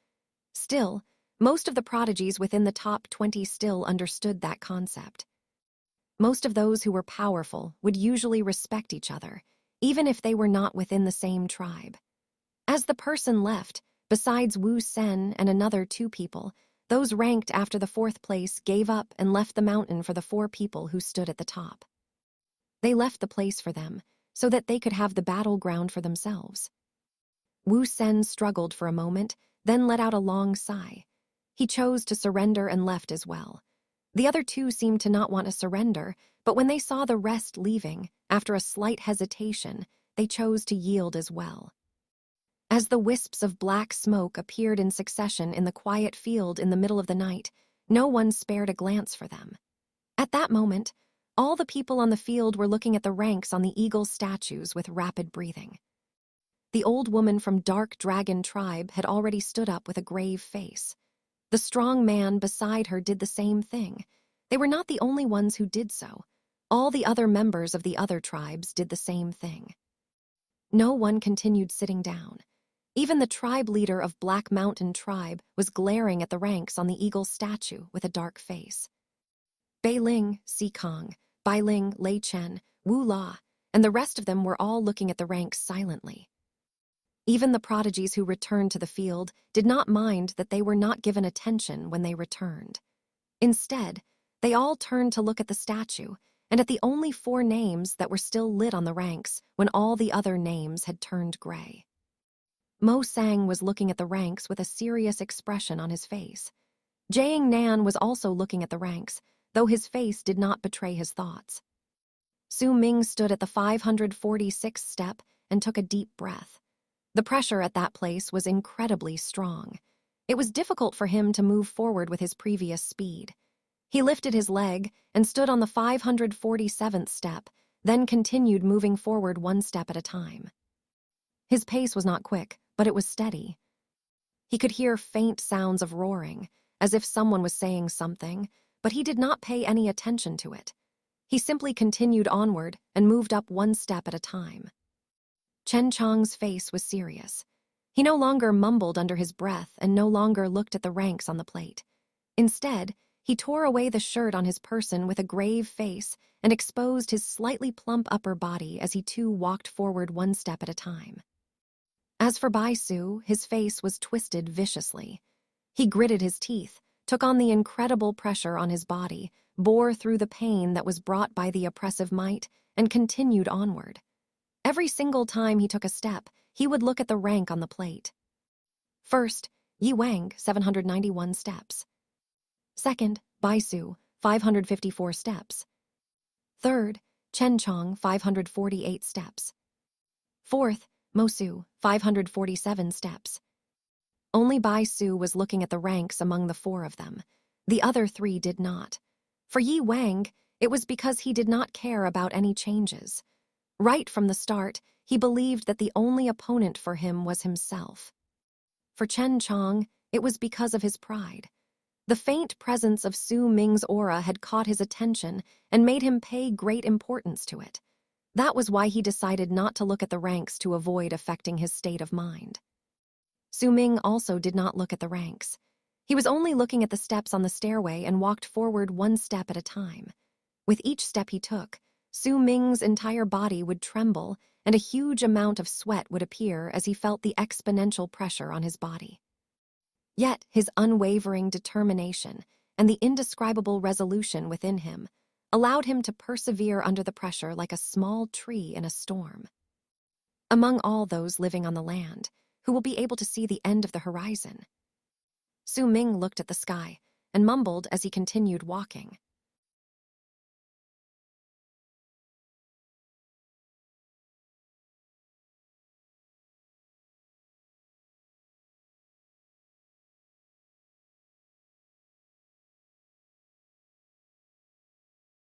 Still, most of the prodigies within the top 20 still understood that concept. Most of those who were powerful would usually respect each other, even if they were not within the same tribe. As the person left, besides Wu Sen and another 2 people, those ranked after the 4th place gave up and left the mountain for the 4 people who stood at the top. They left the place for them, so that they could have the battleground for themselves. Wu Sen struggled for a moment, then let out a long sigh. He chose to surrender and left as well. The other 2 seemed to not want to surrender, but when they saw the rest leaving, after a slight hesitation, they chose to yield as well. As the wisps of black smoke appeared in succession in the quiet field in the middle of the night, no one spared a glance for them. At that moment, all the people on the field were looking at the ranks on the eagle statues with rapid breathing. The old woman from Dark Dragon tribe had already stood up with a grave face. The strong man beside her did the same thing. They were not the only ones who did so. All the other members of the other tribes did the same thing. No one continued sitting down. Even the tribe leader of Black Mountain tribe was glaring at the ranks on the eagle statue with a dark face. Bei Ling, Si Kong, Bai Ling, Lei Chen, Wu La, and the rest of them were all looking at the ranks silently. Even the prodigies who returned to the field did not mind that they were not given attention when they returned. Instead, they all turned to look at the statue and at the only 4 names that were still lit on the ranks when all the other names had turned gray. Mo Sang was looking at the ranks with a serious expression on his face. Jiang Nan was also looking at the ranks, though his face did not betray his thoughts. Su Ming stood at the 546th step and took a deep breath. The pressure at that place was incredibly strong. It was difficult for him to move forward with his previous speed. He lifted his leg and stood on the 547th step, then continued moving forward 1 step at a time. His pace was not quick, but it was steady. He could hear faint sounds of roaring, as if someone was saying something, but he did not pay any attention to it. He simply continued onward and moved up one step at a time. Chen Chang's face was serious. He no longer mumbled under his breath and no longer looked at the ranks on the plate. Instead, he tore away the shirt on his person with a grave face and exposed his slightly plump upper body as he too walked forward one step at a time. As for Bai Su, his face was twisted viciously. He gritted his teeth, took on the incredible pressure on his body, bore through the pain that was brought by the oppressive might, and continued onward. Every single time he took a step, he would look at the rank on the plate. First, Yi Wang, 791 steps. Second, Bai Su, 554 steps. Third, Chen Chong, 548 steps. Fourth, Mo Su, 547 steps. Only Bai Su was looking at the ranks among the four of them. The other three did not. For Yi Wang, it was because he did not care about any changes. Right from the start, he believed that the only opponent for him was himself. For Chen Chong, it was because of his pride. The faint presence of Su Ming's aura had caught his attention and made him pay great importance to it. That was why he decided not to look at the ranks to avoid affecting his state of mind. Su Ming also did not look at the ranks. He was only looking at the steps on the stairway and walked forward one step at a time. With each step he took, Su Ming's entire body would tremble and a huge amount of sweat would appear as he felt the exponential pressure on his body. Yet his unwavering determination and the indescribable resolution within him allowed him to persevere under the pressure like a small tree in a storm. Among all those living on the land, who will be able to see the end of the horizon? Su Ming looked at the sky and mumbled as he continued walking.